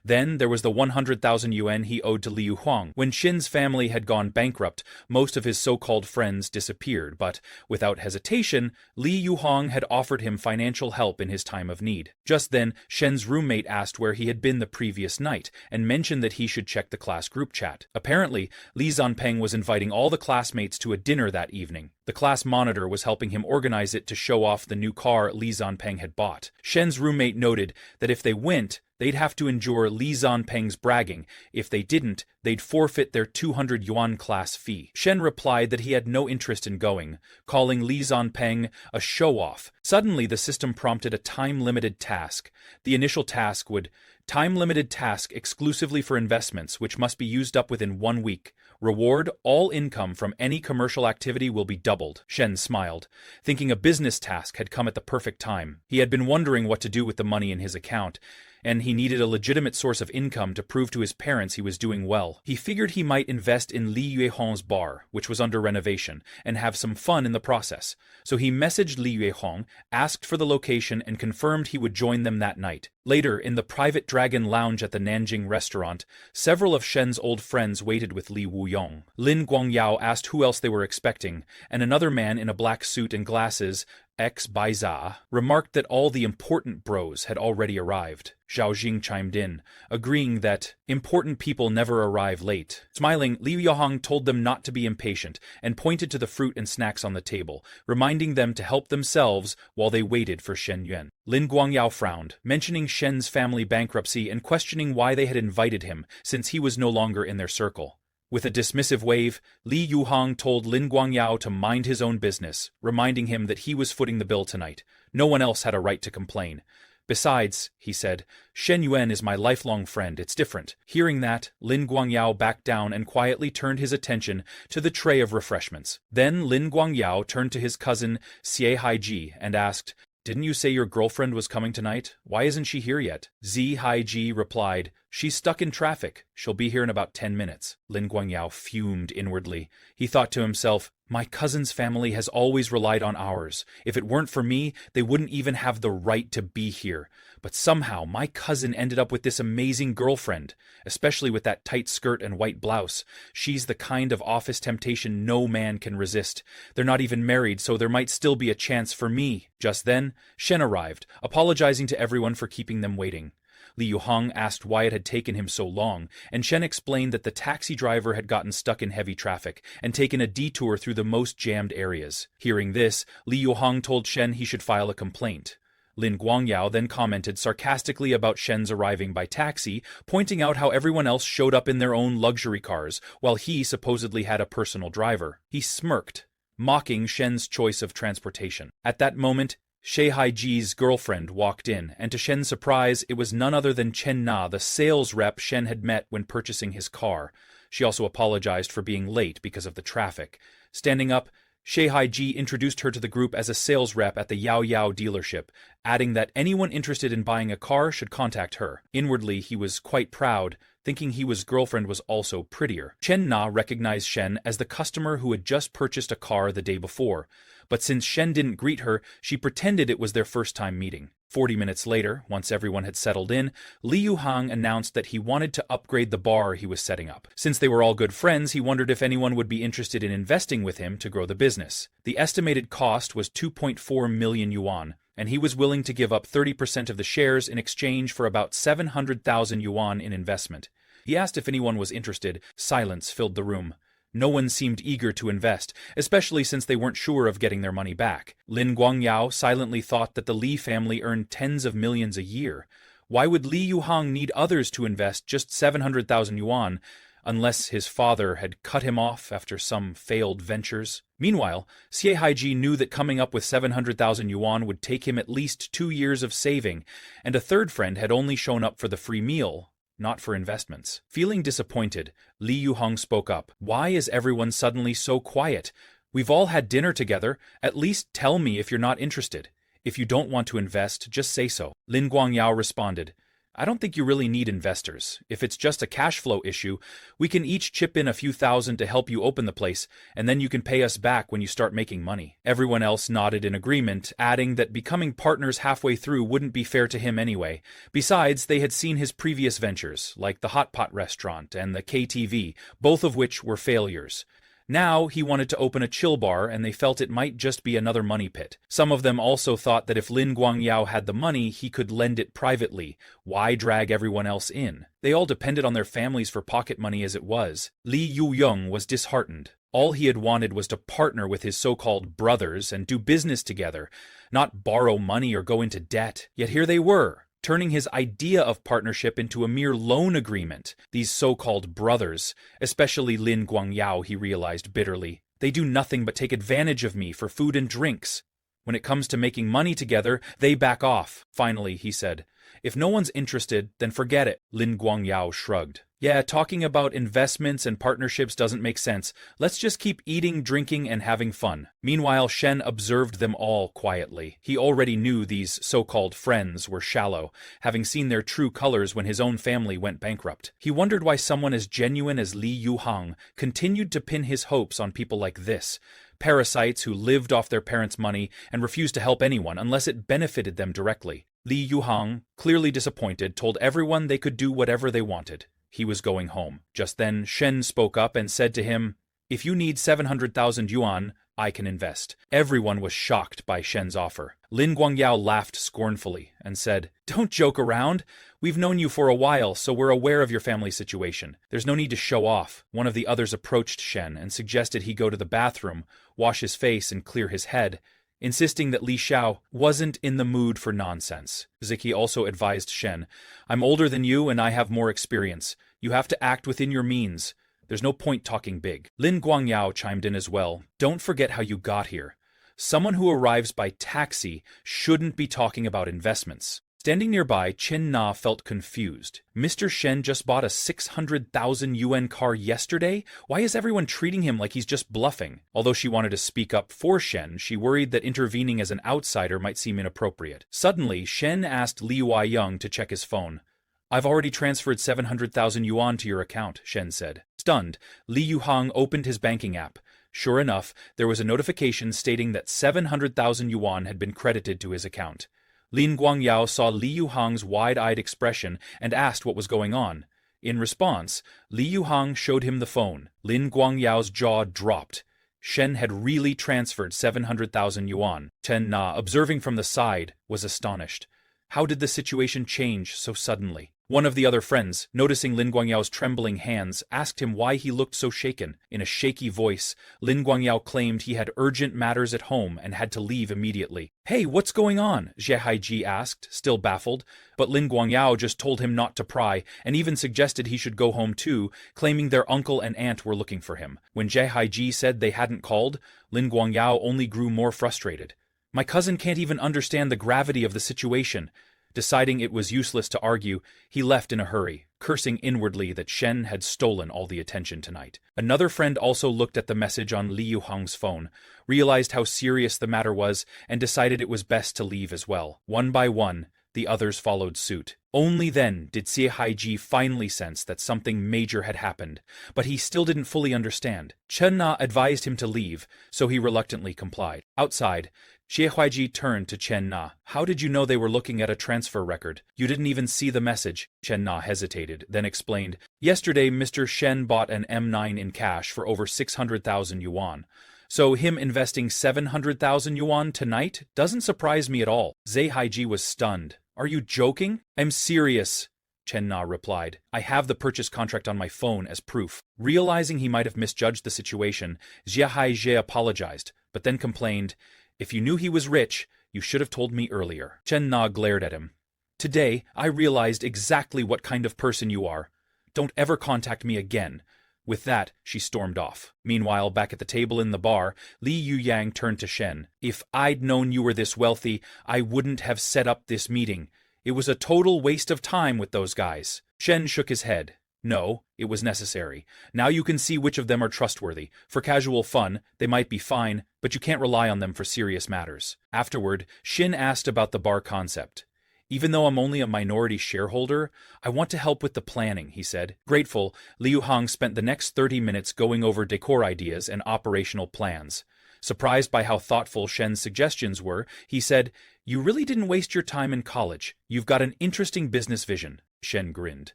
Then there was the 100,000 yuan he owed to Liu Huang. When Shen's family had gone bankrupt, most of his so-called friends disappeared, but without hesitation, Liu Huang had offered him financial help in his time of need. Just then, Shen's roommate asked where he had been the previous night, and mentioned that he should check the class group chat. Apparently, Li Zanpeng was inviting all the classmates to a dinner that evening. The class monitor was helping him organize it to show off the new car Li Zanpeng had bought. Shen's roommate noted that if they went, they'd have to endure Li Zanpeng's bragging. If they didn't, they'd forfeit their 200 yuan class fee. Shen replied that he had no interest in going, calling Li Zanpeng a show-off. Suddenly, the system prompted a time-limited task. The initial task would time-limited task exclusively for investments, which must be used up within 1 week. Reward, all income from any commercial activity will be doubled. Shen smiled, thinking a business task had come at the perfect time. He had been wondering what to do with the money in his account, and he needed a legitimate source of income to prove to his parents he was doing well. He figured he might invest in Li Yuehong's bar, which was under renovation, and have some fun in the process. So he messaged Li Yuehong, asked for the location, and confirmed he would join them that night. Later, in the private Dragon Lounge at the Nanjing restaurant, several of Shen's old friends waited with Li Wuyong. Lin Guangyao asked who else they were expecting, and another man in a black suit and glasses, ex-Baiza, remarked that all the important bros had already arrived. Zhao Jing chimed in, agreeing that important people never arrive late. Smiling, Liu Yuehong told them not to be impatient and pointed to the fruit and snacks on the table, reminding them to help themselves while they waited for Shen Yuan. Lin Guangyao frowned, mentioning Shen's family bankruptcy and questioning why they had invited him, since he was no longer in their circle. With a dismissive wave, Li Yuehong told Lin Guangyao to mind his own business, reminding him that he was footing the bill tonight. No one else had a right to complain. Besides, he said, Shen Yuan is my lifelong friend, it's different. Hearing that, Lin Guangyao backed down and quietly turned his attention to the tray of refreshments. Then Lin Guangyao turned to his cousin Xie Haiji and asked, "Didn't you say your girlfriend was coming tonight? Why isn't she here yet?" Xie Haiji replied, "She's stuck in traffic. She'll be here in about 10 minutes. Lin Guangyao fumed inwardly. He thought to himself, my cousin's family has always relied on ours. If it weren't for me, they wouldn't even have the right to be here. But somehow my cousin ended up with this amazing girlfriend, especially with that tight skirt and white blouse. She's the kind of office temptation no man can resist. They're not even married, so there might still be a chance for me." Just then, Shen arrived, apologizing to everyone for keeping them waiting. Li Yuehong asked why it had taken him so long, and Shen explained that the taxi driver had gotten stuck in heavy traffic and taken a detour through the most jammed areas. Hearing this, Li Yuehong told Shen he should file a complaint. Lin Guangyao then commented sarcastically about Shen's arriving by taxi, pointing out how everyone else showed up in their own luxury cars, while he supposedly had a personal driver. He smirked, mocking Shen's choice of transportation. At that moment, Xie Haiji's girlfriend walked in, and to Shen's surprise, it was none other than Chen Na, the sales rep Shen had met when purchasing his car. She also apologized for being late because of the traffic. Standing up, Xie Haiji introduced her to the group as a sales rep at the Yao Yao dealership, adding that anyone interested in buying a car should contact her. Inwardly, he was quite proud, thinking his girlfriend was also prettier. Chen Na recognized Shen as the customer who had just purchased a car the day before, but since Shen didn't greet her, she pretended it was their first time meeting. 40 minutes later, once everyone had settled in, Li Yuhang announced that he wanted to upgrade the bar he was setting up. Since they were all good friends, he wondered if anyone would be interested in investing with him to grow the business. The estimated cost was 2.4 million yuan, and he was willing to give up 30% of the shares in exchange for about 700,000 yuan in investment. He asked if anyone was interested. Silence filled the room. No one seemed eager to invest, especially since they weren't sure of getting their money back. Lin Guangyao silently thought that the Li family earned tens of millions a year. Why would Li Yuhang need others to invest just 700,000 yuan, unless his father had cut him off after some failed ventures? Meanwhile, Xie Haiji knew that coming up with 700,000 yuan would take him at least 2 years of saving, and a third friend had only shown up for the free meal, not for investments. Feeling disappointed, Li Yuhang spoke up. Why is everyone suddenly so quiet? We've all had dinner together. At least tell me if you're not interested. If you don't want to invest, just say so. Lin Guangyao responded, I don't think you really need investors. If it's just a cash flow issue, we can each chip in a few thousand to help you open the place, and then you can pay us back when you start making money. Everyone else nodded in agreement, adding that becoming partners halfway through wouldn't be fair to him anyway. Besides, they had seen his previous ventures, like the hot pot restaurant and the KTV, both of which were failures. Now he wanted to open a chill bar, and they felt it might just be another money pit. Some of them also thought that if Lin Guangyao had the money, he could lend it privately. Why drag everyone else in? They all depended on their families for pocket money as it was. Li Yuyong was disheartened. All he had wanted was to partner with his so-called brothers and do business together, not borrow money or go into debt. Yet here they were, turning his idea of partnership into a mere loan agreement. These so-called brothers, especially Lin Guangyao, he realized bitterly. They do nothing but take advantage of me for food and drinks. When it comes to making money together, they back off. Finally, he said, if no one's interested, then forget it. Lin Guangyao shrugged. Yeah, talking about investments and partnerships doesn't make sense. Let's just keep eating, drinking, and having fun. Meanwhile, Shen observed them all quietly. He already knew these so-called friends were shallow, having seen their true colors when his own family went bankrupt. He wondered why someone as genuine as Li Yuhang continued to pin his hopes on people like this. Parasites who lived off their parents' money and refused to help anyone unless it benefited them directly. Li Yuhang, clearly disappointed, told everyone they could do whatever they wanted. He was going home. Just then, Shen spoke up and said to him, if you need 700,000 yuan, I can invest. Everyone was shocked by Shen's offer. Lin Guangyao laughed scornfully and said, don't joke around. We've known you for a while, so we're aware of your family situation. There's no need to show off. One of the others approached Shen and suggested he go to the bathroom, wash his face and clear his head, insisting that Li Xiao wasn't in the mood for nonsense. Ziki also advised Shen, I'm older than you and I have more experience. You have to act within your means. There's no point talking big. Lin Guangyao chimed in as well. Don't forget how you got here. Someone who arrives by taxi shouldn't be talking about investments. Standing nearby, Chen Na felt confused. Mr. Shen just bought a 600,000 yuan car yesterday? Why is everyone treating him like he's just bluffing? Although she wanted to speak up for Shen, she worried that intervening as an outsider might seem inappropriate. Suddenly, Shen asked Li Weiyang to check his phone. I've already transferred 700,000 yuan to your account, Shen said. Stunned, Li Yuhang opened his banking app. Sure enough, there was a notification stating that 700,000 yuan had been credited to his account. Lin Guangyao saw Li Yuhang's wide-eyed expression and asked what was going on. In response, Li Yuhang showed him the phone. Lin Guangyao's jaw dropped. Shen had really transferred 700,000 yuan. Chen Na, observing from the side, was astonished. How did the situation change so suddenly? One of the other friends, noticing Lin Guangyao's trembling hands, asked him why he looked so shaken. In a shaky voice, Lin Guangyao claimed he had urgent matters at home and had to leave immediately. Hey, what's going on? Xie Haiji asked, still baffled. But Lin Guangyao just told him not to pry, and even suggested he should go home too, claiming their uncle and aunt were looking for him. When Xie Haiji said they hadn't called, Lin Guangyao only grew more frustrated. My cousin can't even understand the gravity of the situation. Deciding it was useless to argue, he left in a hurry. cursing inwardly that Shen had stolen all the attention tonight. Another friend also looked at the message on Li Yuhang's phone, realized how serious the matter was, and decided it was best to leave as well. One by one, the others followed suit. Only then did Xie Haiji finally sense that something major had happened, but he still didn't fully understand. Chen Na advised him to leave, so he reluctantly complied. Outside, Xie Haiji turned to Chen Na. How did you know they were looking at a transfer record? You didn't even see the message. Chen Na hesitated, then explained. Yesterday, Mr. Shen bought an M9 in cash for over 600,000 yuan. So him investing 700,000 yuan tonight doesn't surprise me at all. Xie Haiji was stunned. Are you joking? I'm serious, Chen Na replied. I have the purchase contract on my phone as proof. Realizing he might have misjudged the situation, Xie Haiji apologized, but then complained, if you knew he was rich, you should have told me earlier. Chen Na glared at him. Today, I realized exactly what kind of person you are. Don't ever contact me again. With that, she stormed off. Meanwhile, back at the table in the bar, Li Yuyang turned to Shen. If I'd known you were this wealthy, I wouldn't have set up this meeting. It was a total waste of time with those guys. Shen shook his head. No, it was necessary. Now you can see which of them are trustworthy. For casual fun, they might be fine, but you can't rely on them for serious matters. Afterward, Shin asked about the bar concept. Even though I'm only a minority shareholder, I want to help with the planning, he said. Grateful, Liu Hong spent the next 30 minutes going over decor ideas and operational plans. Surprised by how thoughtful Shen's suggestions were, he said, You really didn't waste your time in college. You've got an interesting business vision. Shen grinned.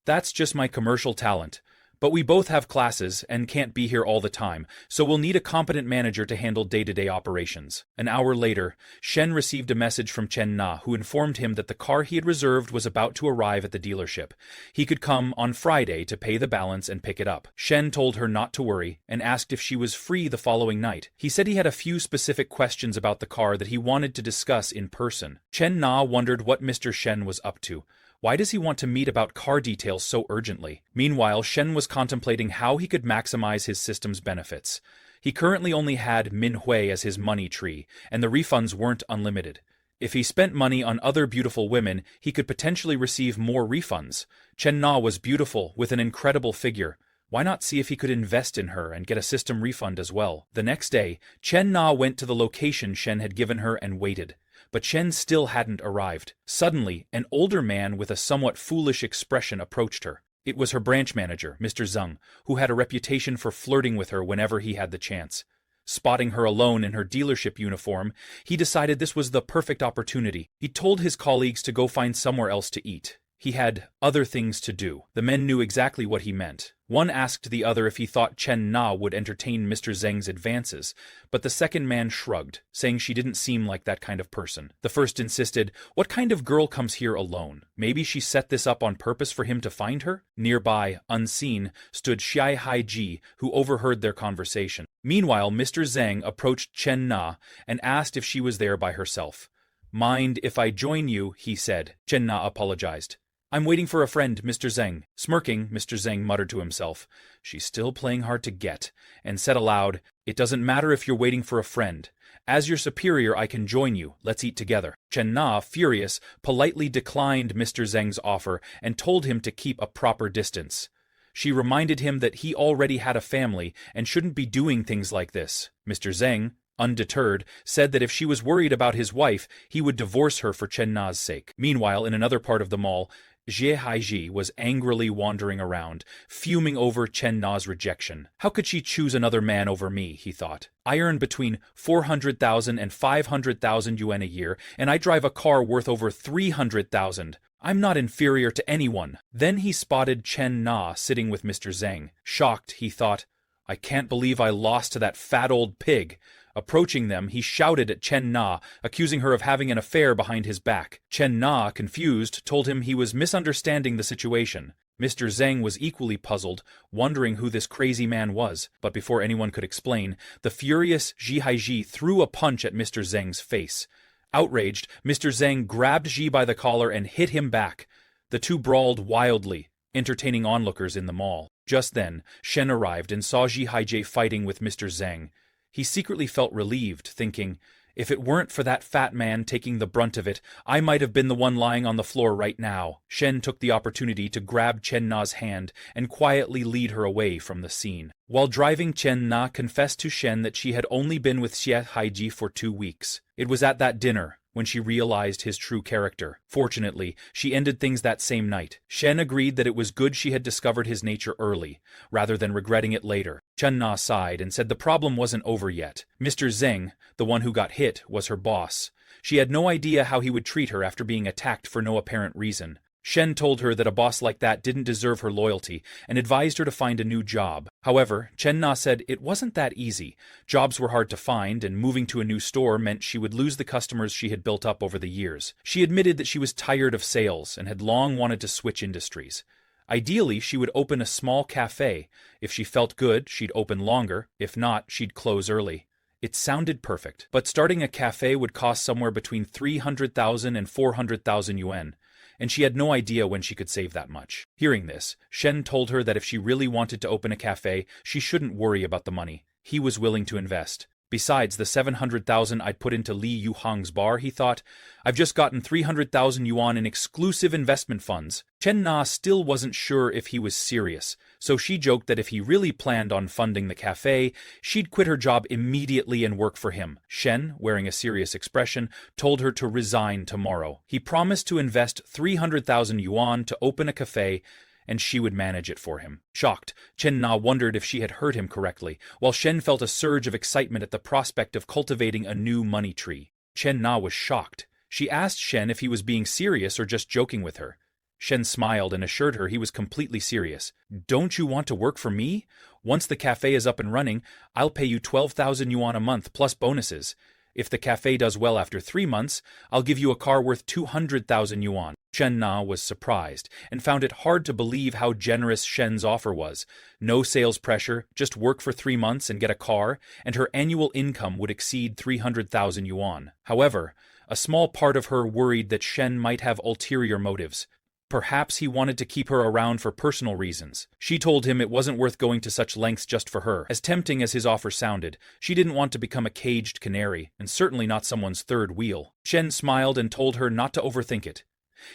That's just my commercial talent. But we both have classes and can't be here all the time, so we'll need a competent manager to handle day-to-day operations. An hour later, Shen received a message from Chen Na, who informed him that the car he had reserved was about to arrive at the dealership. He could come on Friday to pay the balance and pick it up. Shen told her not to worry and asked if she was free the following night. He said he had a few specific questions about the car that he wanted to discuss in person. Chen Na wondered what Mr. Shen was up to. Why does he want to meet about car details so urgently? Meanwhile, Shen was contemplating how he could maximize his system's benefits. He currently only had Minhui as his money tree, and the refunds weren't unlimited. If he spent money on other beautiful women, he could potentially receive more refunds. Chen Na was beautiful, with an incredible figure. Why not see if he could invest in her and get a system refund as well? The next day, Chen Na went to the location Shen had given her and waited. But Shen still hadn't arrived. Suddenly, an older man with a somewhat foolish expression approached her. It was her branch manager, Mr. Zeng, who had a reputation for flirting with her whenever he had the chance. Spotting her alone in her dealership uniform, he decided this was the perfect opportunity. He told his colleagues to go find somewhere else to eat. He had other things to do. The men knew exactly what he meant. One asked the other if he thought Chen Na would entertain Mr. Zeng's advances, but the second man shrugged, saying she didn't seem like that kind of person. The first insisted, what kind of girl comes here alone? Maybe she set this up on purpose for him to find her? Nearby, unseen, stood Xie Haiji, who overheard their conversation. Meanwhile, Mr. Zeng approached Chen Na and asked if she was there by herself. Mind if I join you, he said. Chen Na apologized. I'm waiting for a friend, Mr. Zeng. Smirking, Mr. Zeng muttered to himself, she's still playing hard to get, and said aloud, it doesn't matter if you're waiting for a friend. As your superior, I can join you. Let's eat together. Chen Na, furious, politely declined Mr. Zeng's offer and told him to keep a proper distance. She reminded him that he already had a family and shouldn't be doing things like this. Mr. Zeng, undeterred, said that if she was worried about his wife, he would divorce her for Chen Na's sake. Meanwhile, in another part of the mall, Xie Haiji was angrily wandering around, fuming over Chen Na's rejection. How could she choose another man over me, he thought. I earn between 400,000 and 500,000 yuan a year, and I drive a car worth over 300,000. I'm not inferior to anyone. Then he spotted Chen Na sitting with Mr. Zeng. Shocked, he thought, I can't believe I lost to that fat old pig. Approaching them, he shouted at Chen Na, accusing her of having an affair behind his back. Chen Na, confused, told him he was misunderstanding the situation. Mr. Zeng was equally puzzled, wondering who this crazy man was. But before anyone could explain, the furious Xie Haiji threw a punch at Mr. Zeng's face. Outraged, Mr. Zeng grabbed Xi by the collar and hit him back. The two brawled wildly, entertaining onlookers in the mall. Just then, Shen arrived and saw Xi Haiji fighting with Mr. Zeng. He secretly felt relieved, thinking, If it weren't for that fat man taking the brunt of it, I might have been the one lying on the floor right now. Shen took the opportunity to grab Chen Na's hand and quietly lead her away from the scene. While driving, Chen Na confessed to Shen that she had only been with Xie Haiji for 2 weeks. It was at that dinner when she realized his true character. Fortunately, she ended things that same night. Shen agreed that it was good she had discovered his nature early, rather than regretting it later. Chen Na sighed and said the problem wasn't over yet. Mr. Zeng, the one who got hit, was her boss. She had no idea how he would treat her after being attacked for no apparent reason. Shen told her that a boss like that didn't deserve her loyalty and advised her to find a new job. However, Chen Na said it wasn't that easy. Jobs were hard to find, and moving to a new store meant she would lose the customers she had built up over the years. She admitted that she was tired of sales and had long wanted to switch industries. Ideally, she would open a small cafe. If she felt good, she'd open longer. If not, she'd close early. It sounded perfect. But starting a cafe would cost somewhere between 300,000 and 400,000 yuan. And she had no idea when she could save that much. Hearing this, Shen told her that if she really wanted to open a cafe, she shouldn't worry about the money. He was willing to invest. Besides the 700,000 I'd put into Li Yuhang's bar, he thought, I've just gotten 300,000 yuan in exclusive investment funds. Chen Na still wasn't sure if he was serious, so she joked that if he really planned on funding the cafe, she'd quit her job immediately and work for him. Shen, wearing a serious expression, told her to resign tomorrow. He promised to invest 300,000 yuan to open a cafe, and she would manage it for him. Shocked, Chen Na wondered if she had heard him correctly, while Shen felt a surge of excitement at the prospect of cultivating a new money tree. Chen Na was shocked. She asked Shen if he was being serious or just joking with her. Shen smiled and assured her he was completely serious. Don't you want to work for me? Once the cafe is up and running, I'll pay you 12,000 yuan a month plus bonuses. If the cafe does well after 3 months, I'll give you a car worth 200,000 yuan. Chen Na was surprised and found it hard to believe how generous Shen's offer was. No sales pressure, just work for 3 months and get a car, and her annual income would exceed 300,000 yuan. However, a small part of her worried that Shen might have ulterior motives. Perhaps he wanted to keep her around for personal reasons. She told him it wasn't worth going to such lengths just for her. As tempting as his offer sounded, she didn't want to become a caged canary, and certainly not someone's third wheel. Shen smiled and told her not to overthink it.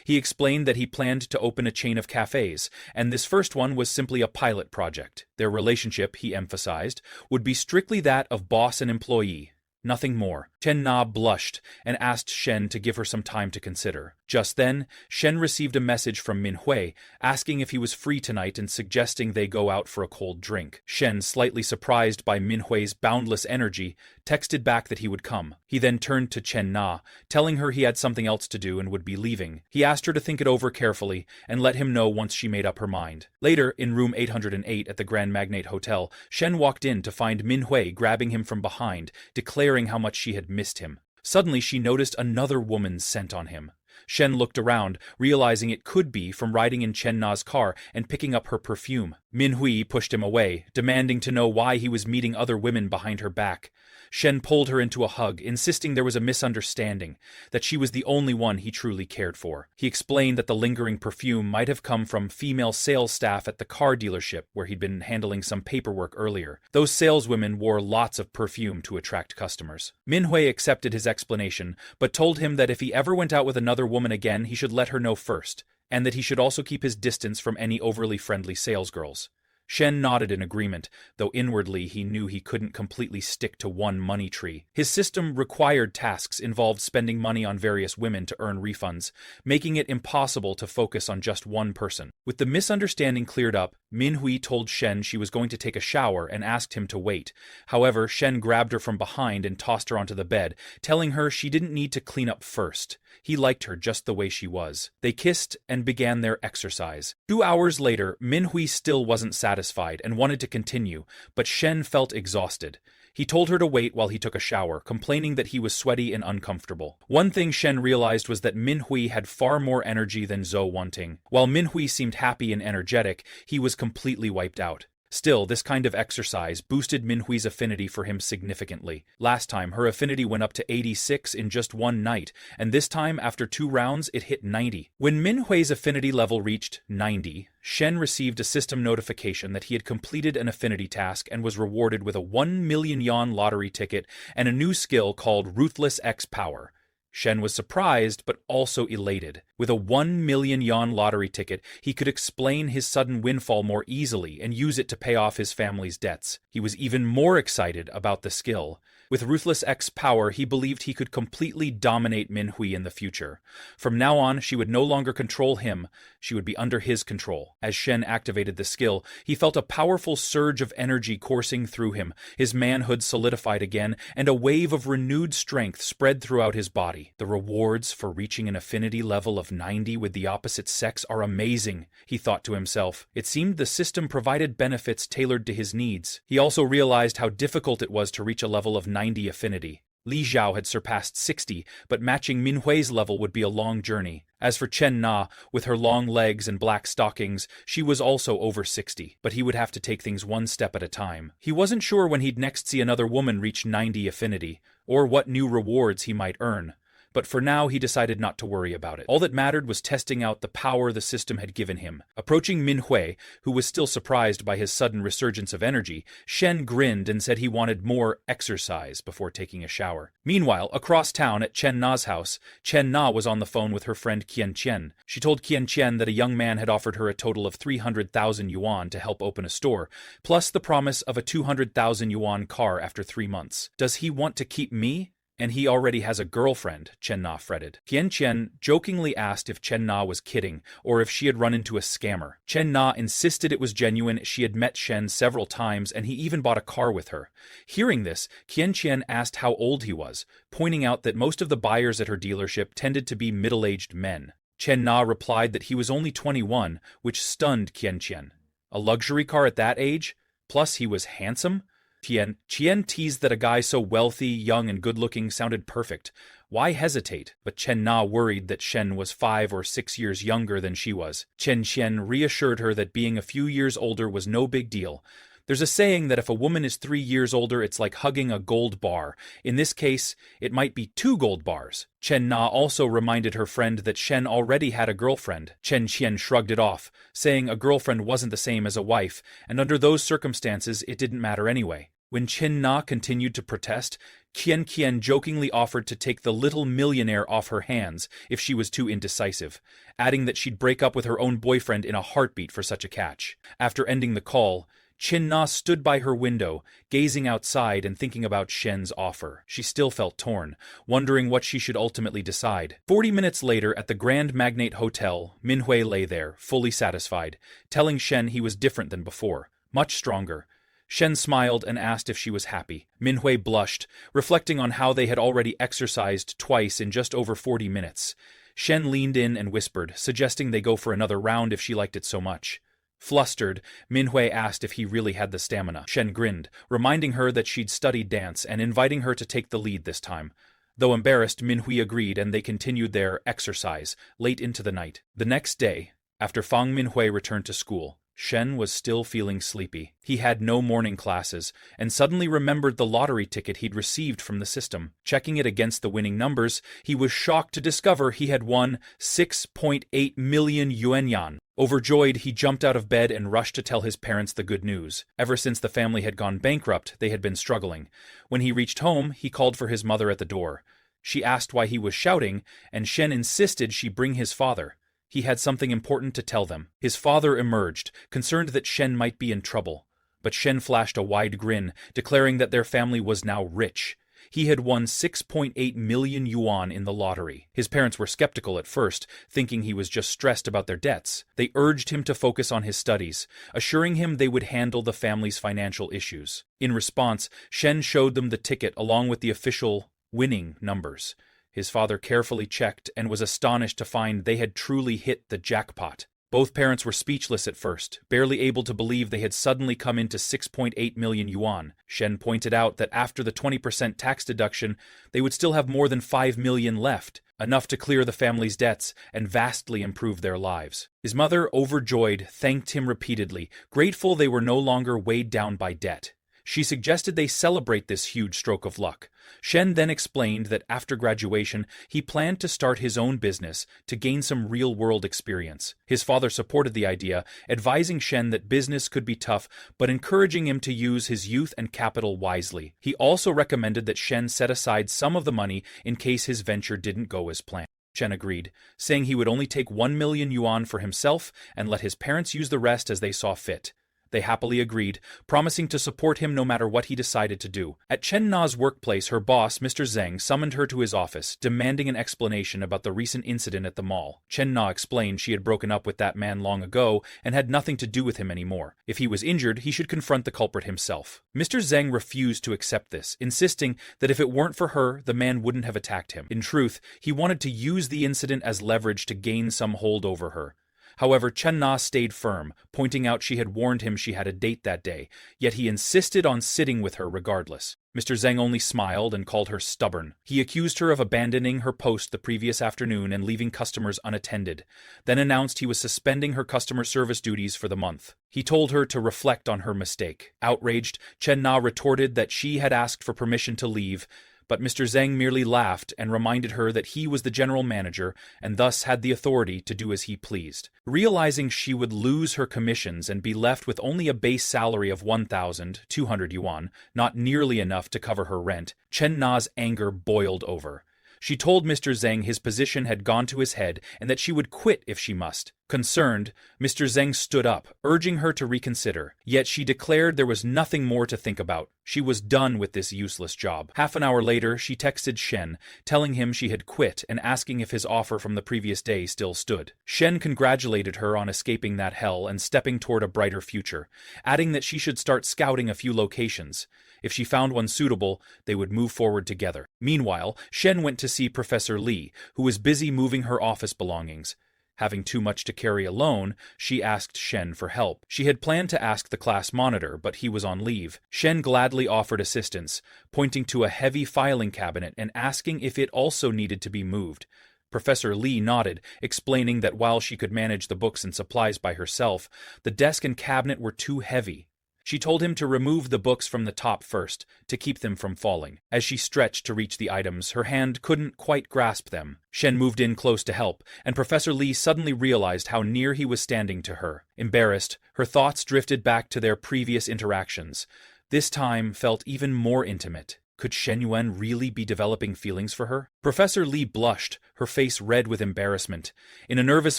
He explained that he planned to open a chain of cafes, and this first one was simply a pilot project. Their relationship, he emphasized, would be strictly that of boss and employee. Nothing more. Chen Na blushed and asked Shen to give her some time to consider. Just then, Shen received a message from Manhwa asking if he was free tonight and suggesting they go out for a cold drink. Shen, slightly surprised by Manhwa's boundless energy, texted back that he would come. He then turned to Chen Na, telling her he had something else to do and would be leaving. He asked her to think it over carefully and let him know once she made up her mind. Later, in room 808 at the Grand Magnate Hotel, Shen walked in to find Manhwa grabbing him from behind, declaring how much she had missed him. Suddenly, she noticed another woman's scent on him. Shen looked around, realizing it could be from riding in Chen Na's car and picking up her perfume. Manhwa pushed him away, demanding to know why he was meeting other women behind her back. Shen pulled her into a hug, insisting there was a misunderstanding, that she was the only one he truly cared for. He explained that the lingering perfume might have come from female sales staff at the car dealership where he'd been handling some paperwork earlier. Those saleswomen wore lots of perfume to attract customers. Manhwa accepted his explanation, but told him that if he ever went out with another woman again, he should let her know first, and that he should also keep his distance from any overly friendly salesgirls. Shen nodded in agreement, though inwardly he knew he couldn't completely stick to one money tree. His system required tasks involved spending money on various women to earn refunds, making it impossible to focus on just one person. With the misunderstanding cleared up, Manhwa told Shen she was going to take a shower and asked him to wait. However, Shen grabbed her from behind and tossed her onto the bed, telling her she didn't need to clean up first. He liked her just the way she was. They kissed and began their exercise. 2 hours later, Manhwa still wasn't satisfied and wanted to continue, but Shen felt exhausted. He told her to wait while he took a shower, complaining that he was sweaty and uncomfortable. One thing Shen realized was that Manhwa had far more energy than Zhou Wanting. While Manhwa seemed happy and energetic, he was completely wiped out. Still, this kind of exercise boosted Minhui's affinity for him significantly. Last time, her affinity went up to 86 in just one night, and this time, after 2 rounds, it hit 90. When Minhui's affinity level reached 90, Shen received a system notification that he had completed an affinity task and was rewarded with a 1 million yuan lottery ticket and a new skill called Ruthless X Power. Shen was surprised, but also elated. With a 1 million yuan lottery ticket, he could explain his sudden windfall more easily and use it to pay off his family's debts. He was even more excited about the skill. With Ruthless X Power, he believed he could completely dominate Minhui in the future. From now on, she would no longer control him, she would be under his control. As Shen activated the skill, he felt a powerful surge of energy coursing through him, his manhood solidified again, and a wave of renewed strength spread throughout his body. The rewards for reaching an affinity level of 90 with the opposite sex are amazing, he thought to himself. It seemed the system provided benefits tailored to his needs. He also realized how difficult it was to reach a level of 90 affinity. Li Zhao had surpassed 60, but matching Minhui's level would be a long journey. As for Chen Na, with her long legs and black stockings, she was also over 60, but he would have to take things one step at a time. He wasn't sure when he'd next see another woman reach 90 affinity, or what new rewards he might earn. But for now, he decided not to worry about it. All that mattered was testing out the power the system had given him. Approaching Minhui, who was still surprised by his sudden resurgence of energy, Shen grinned and said he wanted more exercise before taking a shower. Meanwhile, across town at Chen Na's house, Chen Na was on the phone with her friend Qian Qian. She told Qian Qian that a young man had offered her a total of 300,000 yuan to help open a store, plus the promise of a 200,000 yuan car after 3 months. Does he want to keep me? And he already has a girlfriend, Chen Na fretted. Qian Qian jokingly asked if Chen Na was kidding, or if she had run into a scammer. Chen Na insisted it was genuine. She had met Shen several times, and he even bought a car with her. Hearing this, Qian Qian asked how old he was, pointing out that most of the buyers at her dealership tended to be middle-aged men. Chen Na replied that he was only 21, which stunned Qian Qian. A luxury car at that age? Plus he was handsome? Qian teased that a guy so wealthy, young, and good-looking sounded perfect. Why hesitate? But Chen Na worried that Shen was 5 or 6 years younger than she was. Chen Qian reassured her that being a few years older was no big deal. There's a saying that if a woman is 3 years older, it's like hugging a gold bar. In this case, it might be 2 gold bars. Chen Na also reminded her friend that Shen already had a girlfriend. Chen Qian shrugged it off, saying a girlfriend wasn't the same as a wife, and under those circumstances, it didn't matter anyway. When Chen Na continued to protest, Qian Qian jokingly offered to take the little millionaire off her hands if she was too indecisive, adding that she'd break up with her own boyfriend in a heartbeat for such a catch. After ending the call, Chen Na stood by her window, gazing outside and thinking about Shen's offer. She still felt torn, wondering what she should ultimately decide. 40 minutes later, at the Grand Magnate Hotel, Minhui lay there, fully satisfied, telling Shen he was different than before, much stronger. Shen smiled and asked if she was happy. Minhui blushed, reflecting on how they had already exercised twice in just over 40 minutes. Shen leaned in and whispered, suggesting they go for another round if she liked it so much. Flustered, Minhui asked if he really had the stamina. Shen grinned, reminding her that she'd studied dance and inviting her to take the lead this time. Though embarrassed, Minhui agreed and they continued their exercise late into the night. The next day, after Fang Minhui returned to school, Shen was still feeling sleepy. He had no morning classes, and suddenly remembered the lottery ticket he'd received from the system. Checking it against the winning numbers, he was shocked to discover he had won 6.8 million yuan. Overjoyed, he jumped out of bed and rushed to tell his parents the good news. Ever since the family had gone bankrupt, they had been struggling. When he reached home, he called for his mother at the door. She asked why he was shouting, and Shen insisted she bring his father. He had something important to tell them. His father emerged, concerned that Shen might be in trouble. But Shen flashed a wide grin, declaring that their family was now rich. He had won 6.8 million yuan in the lottery. His parents were skeptical at first, thinking he was just stressed about their debts. They urged him to focus on his studies, assuring him they would handle the family's financial issues. In response, Shen showed them the ticket along with the official winning numbers. His father carefully checked and was astonished to find they had truly hit the jackpot. Both parents were speechless at first, barely able to believe they had suddenly come into 6.8 million yuan. Shen pointed out that after the 20% tax deduction, they would still have more than 5 million left. enough to clear the family's debts and vastly improve their lives. His mother, overjoyed, thanked him repeatedly, grateful they were no longer weighed down by debt. She suggested they celebrate this huge stroke of luck. Shen then explained that after graduation, he planned to start his own business to gain some real-world experience. His father supported the idea, advising Shen that business could be tough, but encouraging him to use his youth and capital wisely. He also recommended that Shen set aside some of the money in case his venture didn't go as planned. Shen agreed, saying he would only take 1 million yuan for himself and let his parents use the rest as they saw fit. They happily agreed, promising to support him no matter what he decided to do. At Chen Na's workplace, her boss, Mr. Zheng, summoned her to his office, demanding an explanation about the recent incident at the mall. Chen Na explained she had broken up with that man long ago and had nothing to do with him anymore. If he was injured, he should confront the culprit himself. Mr. Zheng refused to accept this, insisting that if it weren't for her, the man wouldn't have attacked him. In truth, he wanted to use the incident as leverage to gain some hold over her. However, Chen Na stayed firm, pointing out she had warned him she had a date that day, yet he insisted on sitting with her regardless. Mr. Zheng only smiled and called her stubborn. He accused her of abandoning her post the previous afternoon and leaving customers unattended, then announced he was suspending her customer service duties for the month. He told her to reflect on her mistake. Outraged, Chen Na retorted that she had asked for permission to leave, but Mr. Zheng merely laughed and reminded her that he was the general manager and thus had the authority to do as he pleased. Realizing she would lose her commissions and be left with only a base salary of 1,200 yuan, not nearly enough to cover her rent, Chen Na's anger boiled over. She told Mr. Zheng his position had gone to his head and that she would quit if she must. Concerned, Mr. Zheng stood up, urging her to reconsider. Yet she declared there was nothing more to think about. She was done with this useless job. Half an hour later, she texted Shen, telling him she had quit and asking if his offer from the previous day still stood. Shen congratulated her on escaping that hell and stepping toward a brighter future, adding that she should start scouting a few locations. If she found one suitable, they would move forward together. Meanwhile, Shen went to see Professor Li, who was busy moving her office belongings. Having too much to carry alone, she asked Shen for help. She had planned to ask the class monitor, but he was on leave. Shen gladly offered assistance, pointing to a heavy filing cabinet and asking if it also needed to be moved. Professor Li nodded, explaining that while she could manage the books and supplies by herself, the desk and cabinet were too heavy. She told him to remove the books from the top first, to keep them from falling. As she stretched to reach the items, her hand couldn't quite grasp them. Shen moved in close to help, and Professor Li suddenly realized how near he was standing to her. Embarrassed, her thoughts drifted back to their previous interactions. This time felt even more intimate. Could Shen Yuan really be developing feelings for her? Professor Li blushed, her face red with embarrassment. In a nervous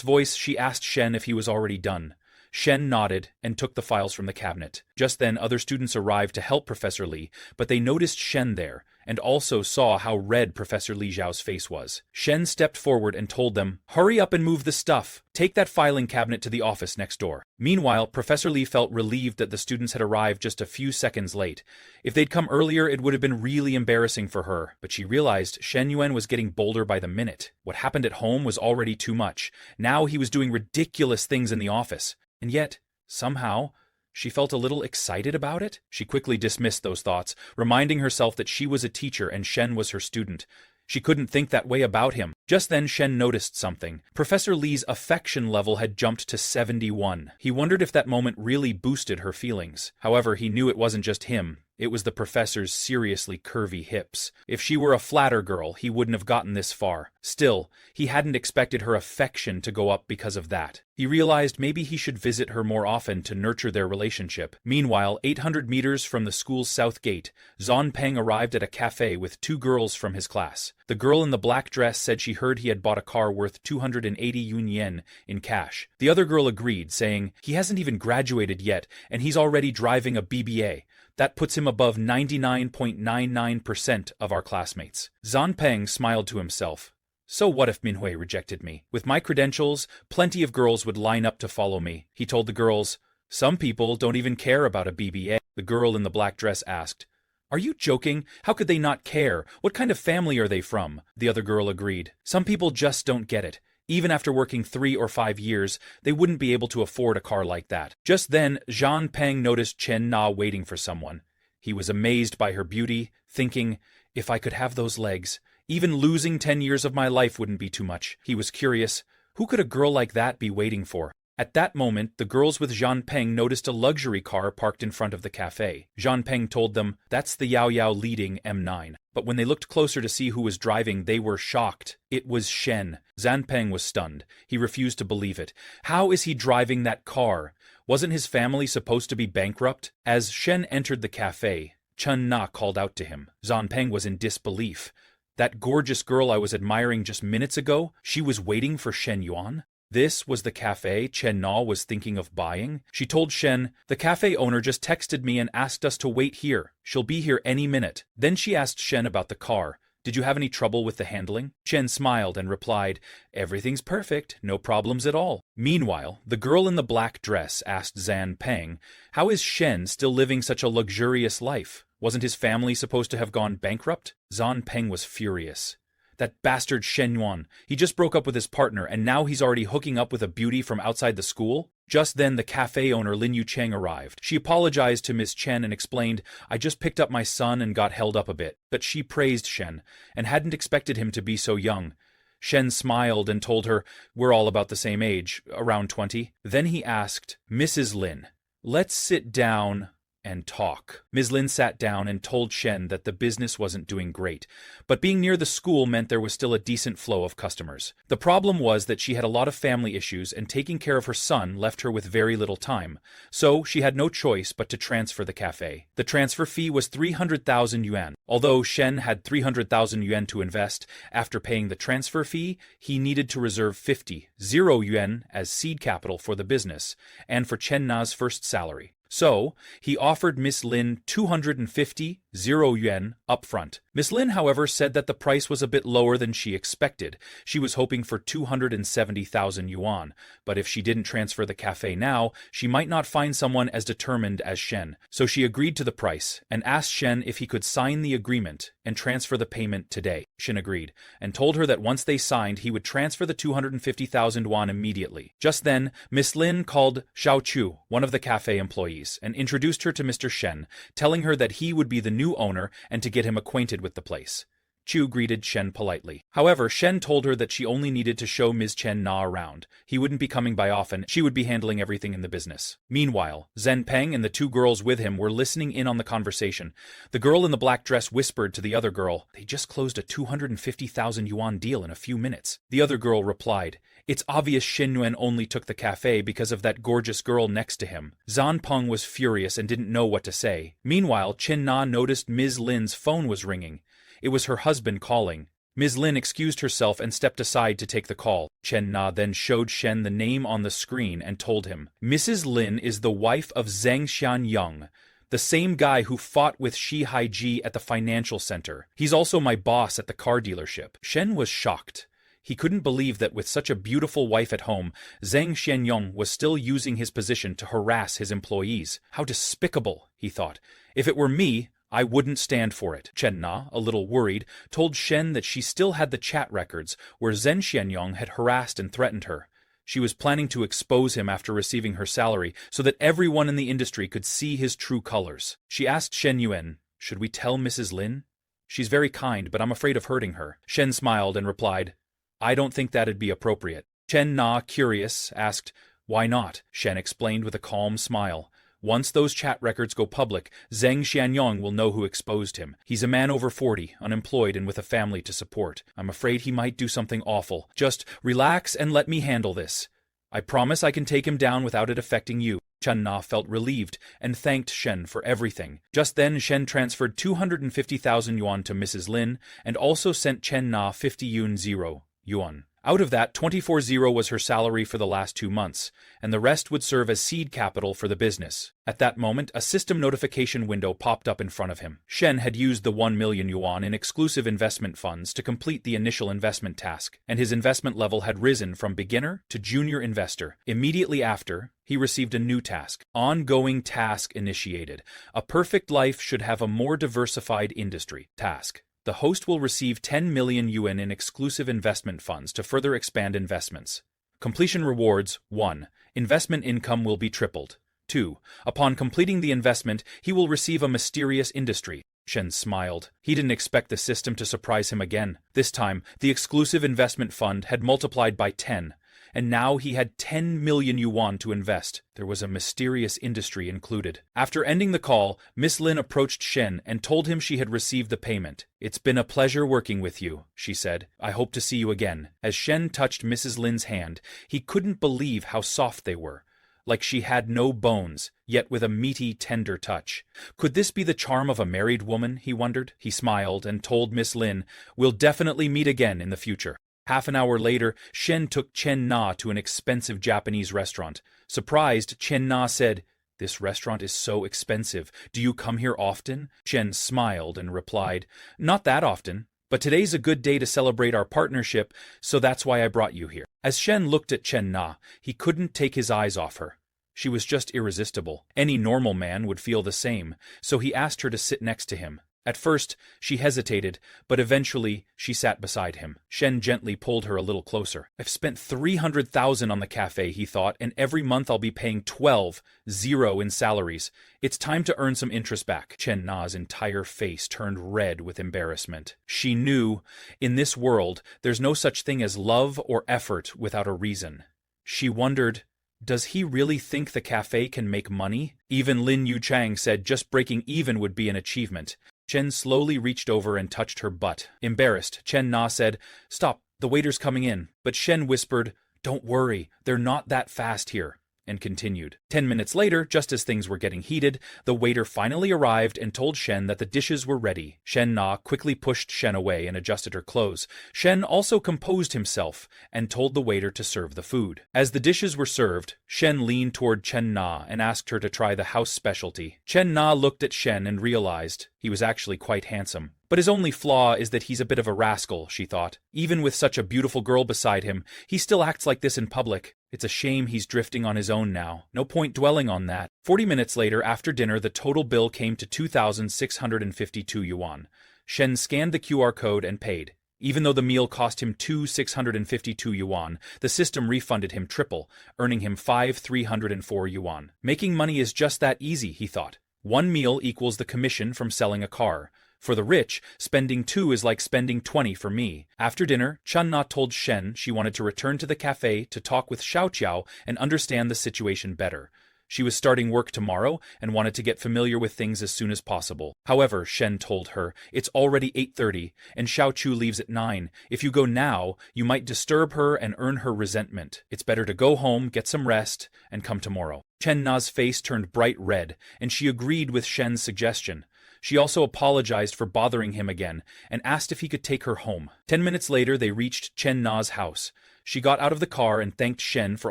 voice, she asked Shen if he was already done. Shen nodded and took the files from the cabinet. Just then, other students arrived to help Professor Li, but they noticed Shen there, and also saw how red Professor Li Zhao's face was. Shen stepped forward and told them, "Hurry up and move the stuff. Take that filing cabinet to the office next door." Meanwhile, Professor Li felt relieved that the students had arrived just a few seconds late. If they'd come earlier, it would have been really embarrassing for her, but she realized Shen Yuan was getting bolder by the minute. What happened at home was already too much. Now he was doing ridiculous things in the office. And yet, somehow, she felt a little excited about it. She quickly dismissed those thoughts, reminding herself that she was a teacher and Shen was her student. She couldn't think that way about him. Just then, Shen noticed something. Professor Li's affection level had jumped to 71. He wondered if that moment really boosted her feelings. However, he knew it wasn't just him. It was the professor's seriously curvy hips. If she were a flatter girl, he wouldn't have gotten this far. Still, he hadn't expected her affection to go up because of that. He realized maybe he should visit her more often to nurture their relationship. Meanwhile, 800 meters from the school's south gate, Zon Peng arrived at a cafe with 2 girls from his class. The girl in the black dress said she heard he had bought a car worth 280 yen in cash. The other girl agreed, saying, "He hasn't even graduated yet, and he's already driving a BBA. That puts him above 99.99% of our classmates." Zan Peng smiled to himself. "So what if Minhui rejected me? With my credentials, plenty of girls would line up to follow me." He told the girls, "Some people don't even care about a BBA." The girl in the black dress asked, "Are you joking? How could they not care? What kind of family are they from?" The other girl agreed. "Some people just don't get it. Even after working 3 or 5 years, they wouldn't be able to afford a car like that." Just then, Zhan Peng noticed Chen Na waiting for someone. He was amazed by her beauty, thinking, "If I could have those legs, Even losing 10 years of my life wouldn't be too much. He was curious. Who could a girl like that be waiting for? At that moment, the girls with Jean Peng noticed a luxury car parked in front of the cafe. Jean Peng told them, "That's the Yao Yao leading M9. But when they looked closer to see who was driving, they were shocked. It was Shen. Jean Peng was stunned. He refused to believe it. How is he driving that car? Wasn't his family supposed to be bankrupt? As Shen entered the cafe, Chen Na called out to him. Jean Peng was in disbelief. That gorgeous girl I was admiring just minutes ago, she was waiting for Shen Yuan? This was the cafe Chen Na was thinking of buying? She told Shen, "The cafe owner just texted me and asked us to wait here. She'll be here any minute." Then she asked Shen about the car. "Did you have any trouble with the handling?" Shen smiled and replied, "Everything's perfect, no problems at all." Meanwhile, the girl in the black dress asked Zan Peng, "How is Shen still living such a luxurious life? Wasn't his family supposed to have gone bankrupt?" Zan Peng was furious. That bastard Shen Yuan, he just broke up with his partner and now he's already hooking up with a beauty from outside the school? Just then the cafe owner Lin Yu Cheng arrived. She apologized to Miss Chen and explained, "I just picked up my son and got held up a bit." But she praised Shen, and hadn't expected him to be so young. Shen smiled and told her, "We're all about the same age, around 20. Then he asked, "Mrs. Lin, let's sit down and talk." Ms. Lin sat down and told Shen that the business wasn't doing great, but being near the school meant there was still a decent flow of customers. The problem was that she had a lot of family issues and taking care of her son left her with very little time, so she had no choice but to transfer the cafe. The transfer fee was 300,000 yuan. Although Shen had 300,000 yuan to invest, after paying the transfer fee, he needed to reserve 50 yuan as seed capital for the business, and for Chen Na's first salary. So, he offered Miss Lin 250 yuan upfront. Miss Lin, however, said that the price was a bit lower than she expected. She was hoping for 270,000 yuan, but if she didn't transfer the cafe now, she might not find someone as determined as Shen. So she agreed to the price, and asked Shen if he could sign the agreement and transfer the payment today. Shen agreed, and told her that once they signed, he would transfer the 250,000 yuan immediately. Just then, Miss Lin called Xiao Chu, one of the cafe employees, and introduced her to Mr. Shen, telling her that he would be the new owner and to get him acquainted with the place. Chu greeted Shen politely. However, Shen told her that she only needed to show Ms. Chen Na around. He wouldn't be coming by often, she would be handling everything in the business. Meanwhile, Zhen Peng and the two girls with him were listening in on the conversation. The girl in the black dress whispered to the other girl, "They just closed a 250,000 yuan deal in a few minutes." The other girl replied, "It's obvious Shen Yuan only took the cafe because of that gorgeous girl next to him." Zan Peng was furious and didn't know what to say. Meanwhile, Chen Na noticed Ms. Lin's phone was ringing. It was her husband calling. Ms. Lin excused herself and stepped aside to take the call. Chen Na then showed Shen the name on the screen and told him, "Mrs. Lin is the wife of Zhang Xianyang, the same guy who fought with Shi Haiji at the financial center. He's also my boss at the car dealership." Shen was shocked. He couldn't believe that with such a beautiful wife at home, Zhang Xianyang was still using his position to harass his employees. How despicable, he thought. If it were me, I wouldn't stand for it. Chen Na, a little worried, told Shen that she still had the chat records where Zhen Xianyang had harassed and threatened her. She was planning to expose him after receiving her salary so that everyone in the industry could see his true colors. She asked Shen Yuan, "Should we tell Mrs. Lin? She's very kind, but I'm afraid of hurting her." Shen smiled and replied, "I don't think that'd be appropriate." Chen Na, curious, asked, "Why not?" Shen explained with a calm smile. "Once those chat records go public, Zhang Xianyang will know who exposed him. He's a man over 40, unemployed and with a family to support. I'm afraid he might do something awful. Just relax and let me handle this. I promise I can take him down without it affecting you." Chen Na felt relieved and thanked Shen for everything. Just then, Shen transferred 250,000 yuan to Mrs. Lin and also sent Chen Na 50 yuan. Out of that, 24 was her salary for the last 2 months, and the rest would serve as seed capital for the business. At that moment, a system notification window popped up in front of him. Shen had used the 1 million yuan in exclusive investment funds to complete the initial investment task, and his investment level had risen from beginner to junior investor. Immediately after, he received a new task. Ongoing task initiated. A perfect life should have a more diversified industry. Task. The host will receive 10 million yuan in exclusive investment funds to further expand investments. Completion rewards: 1. Investment income will be tripled. 2. Upon completing the investment, he will receive a mysterious industry. Shen smiled. He didn't expect the system to surprise him again. This time, the exclusive investment fund had multiplied by 10, and now he had 10 million yuan to invest. There was a mysterious industry included. After ending the call, Miss Lin approached Shen and told him she had received the payment. "It's been a pleasure working with you," she said. "I hope to see you again." As Shen touched Mrs. Lin's hand, he couldn't believe how soft they were. Like she had no bones, yet with a meaty, tender touch. Could this be the charm of a married woman, he wondered? He smiled and told Miss Lin, "We'll definitely meet again in the future." Half an hour later, Shen took Chen Na to an expensive Japanese restaurant. Surprised, Chen Na said, "This restaurant is so expensive. Do you come here often?" Shen smiled and replied, "Not that often, but today's a good day to celebrate our partnership, so that's why I brought you here." As Shen looked at Chen Na, he couldn't take his eyes off her. She was just irresistible. Any normal man would feel the same, so he asked her to sit next to him. At first, she hesitated, but eventually she sat beside him. Shen gently pulled her a little closer. "I've spent 300,000 on the cafe," he thought, "and every month I'll be paying 12,000 in salaries. It's time to earn some interest back." Chen Na's entire face turned red with embarrassment. She knew, in this world, there's no such thing as love or effort without a reason. She wondered, does he really think the cafe can make money? Even Lin Yuchang said just breaking even would be an achievement. Chen slowly reached over and touched her butt. Embarrassed, Chen Na said, "Stop, the waiter's coming in." But Shen whispered, "Don't worry, they're not that fast here," and continued. 10 minutes later, just as things were getting heated, the waiter finally arrived and told Shen that the dishes were ready. Shen Na quickly pushed Shen away and adjusted her clothes. Shen also composed himself and told the waiter to serve the food. As the dishes were served, Shen leaned toward Chen Na and asked her to try the house specialty. Chen Na looked at Shen and realized he was actually quite handsome. But his only flaw is that he's a bit of a rascal, she thought. Even with such a beautiful girl beside him, he still acts like this in public. It's a shame he's drifting on his own now. No point dwelling on that. 40 minutes later, after dinner, the total bill came to 2,652 yuan. Shen scanned the QR code and paid. Even though the meal cost him 2,652 yuan, the system refunded him triple, earning him 5,304 yuan. Making money is just that easy, he thought. One meal equals the commission from selling a car. For the rich, spending 2 is like spending 20 for me. After dinner, Chen Na told Shen she wanted to return to the cafe to talk with Xiaoqiao and understand the situation better. She was starting work tomorrow and wanted to get familiar with things as soon as possible. However, Shen told her, it's already 8:30 and Xiaoqiao leaves at 9. If you go now, you might disturb her and earn her resentment. It's better to go home, get some rest, and come tomorrow. Chen Na's face turned bright red, and she agreed with Shen's suggestion. She also apologized for bothering him again and asked if he could take her home. 10 minutes later, they reached Chen Na's house. She got out of the car and thanked Shen for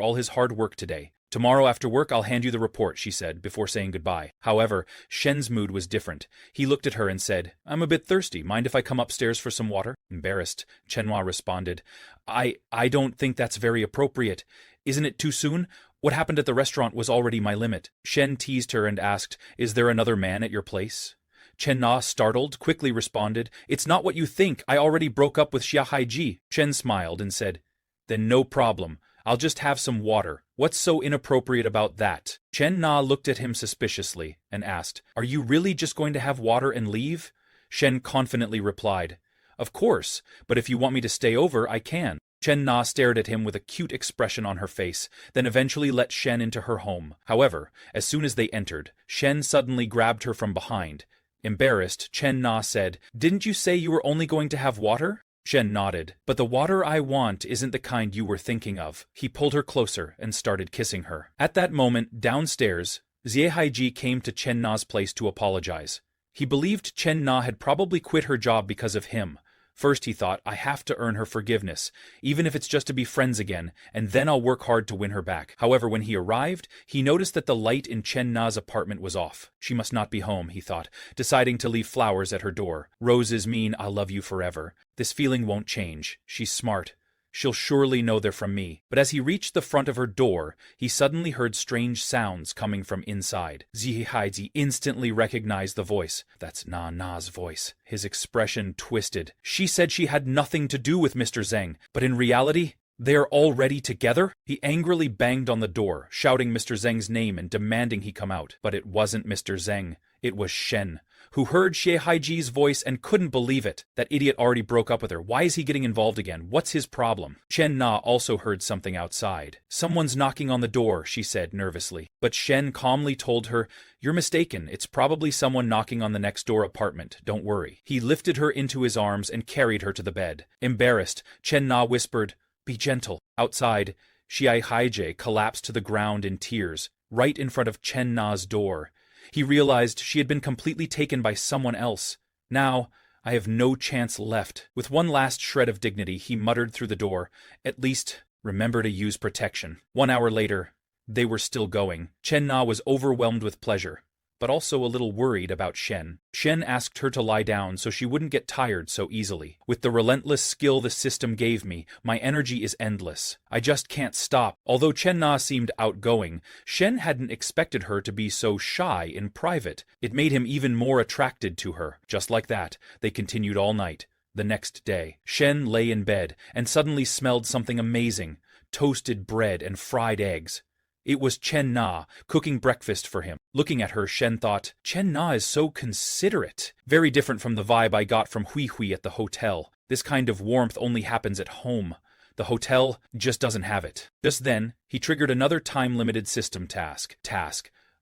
all his hard work today. "Tomorrow after work, I'll hand you the report," she said, before saying goodbye. However, Shen's mood was different. He looked at her and said, "I'm a bit thirsty. Mind if I come upstairs for some water?" Embarrassed, Chenhua responded, I don't think that's very appropriate. Isn't it too soon? What happened at the restaurant was already my limit." Shen teased her and asked, "Is there another man at your place?" Chen Na, startled, quickly responded, "It's not what you think. I already broke up with Xia Haiji." Shen smiled and said, "Then no problem. I'll just have some water. What's so inappropriate about that?" Chen Na looked at him suspiciously and asked, "Are you really just going to have water and leave?" Shen confidently replied, "Of course, but if you want me to stay over, I can." Chen Na stared at him with a cute expression on her face, then eventually let Shen into her home. However, as soon as they entered, Shen suddenly grabbed her from behind. Embarrassed, Chen Na said, "Didn't you say you were only going to have water?" Shen nodded. "But the water I want isn't the kind you were thinking of." He pulled her closer and started kissing her. At that moment, downstairs, Xie Haiji came to Chen Na's place to apologize. He believed Chen Na had probably quit her job because of him. First he thought, I have to earn her forgiveness, even if it's just to be friends again, and then I'll work hard to win her back. However, when he arrived, he noticed that the light in Chen Na's apartment was off. She must not be home, he thought, deciding to leave flowers at her door. Roses mean I'll love you forever. This feeling won't change. She's smart. She'll surely know they're from me. But as he reached the front of her door, he suddenly heard strange sounds coming from inside. Xie Haiji instantly recognized the voice. That's Na's voice. His expression twisted. She said she had nothing to do with Mr. Zheng, but in reality, they're already together? He angrily banged on the door, shouting Mr. Zheng's name and demanding he come out. But it wasn't Mr. Zheng. It was Shen. who heard Xie Haiji's voice and couldn't believe it. That idiot already broke up with her. Why is he getting involved again? What's his problem? Chen Na also heard something outside. Someone's knocking on the door, she said nervously. But Shen calmly told her, "You're mistaken. It's probably someone knocking on the next door apartment. Don't worry." He lifted her into his arms and carried her to the bed. Embarrassed, Chen Na whispered, "Be gentle." Outside, Xie Haiji collapsed to the ground in tears, right in front of Chen Na's door. He realized she had been completely taken by someone else. Now, I have no chance left. With one last shred of dignity, he muttered through the door, "At least, remember to use protection." 1 hour later, they were still going. Chen Na was overwhelmed with pleasure, but also a little worried about Shen. Shen asked her to lie down so she wouldn't get tired so easily. "With the relentless skill the system gave me, my energy is endless. I just can't stop." Although Chen Na seemed outgoing, Shen hadn't expected her to be so shy in private. It made him even more attracted to her. Just like that, they continued all night. The next day, Shen lay in bed and suddenly smelled something amazing: toasted bread and fried eggs. It was Chen Na, cooking breakfast for him. Looking at her, Shen thought, Chen Na is so considerate. Very different from the vibe I got from Hui Hui at the hotel. This kind of warmth only happens at home. The hotel just doesn't have it. Just then, he triggered another time-limited system task.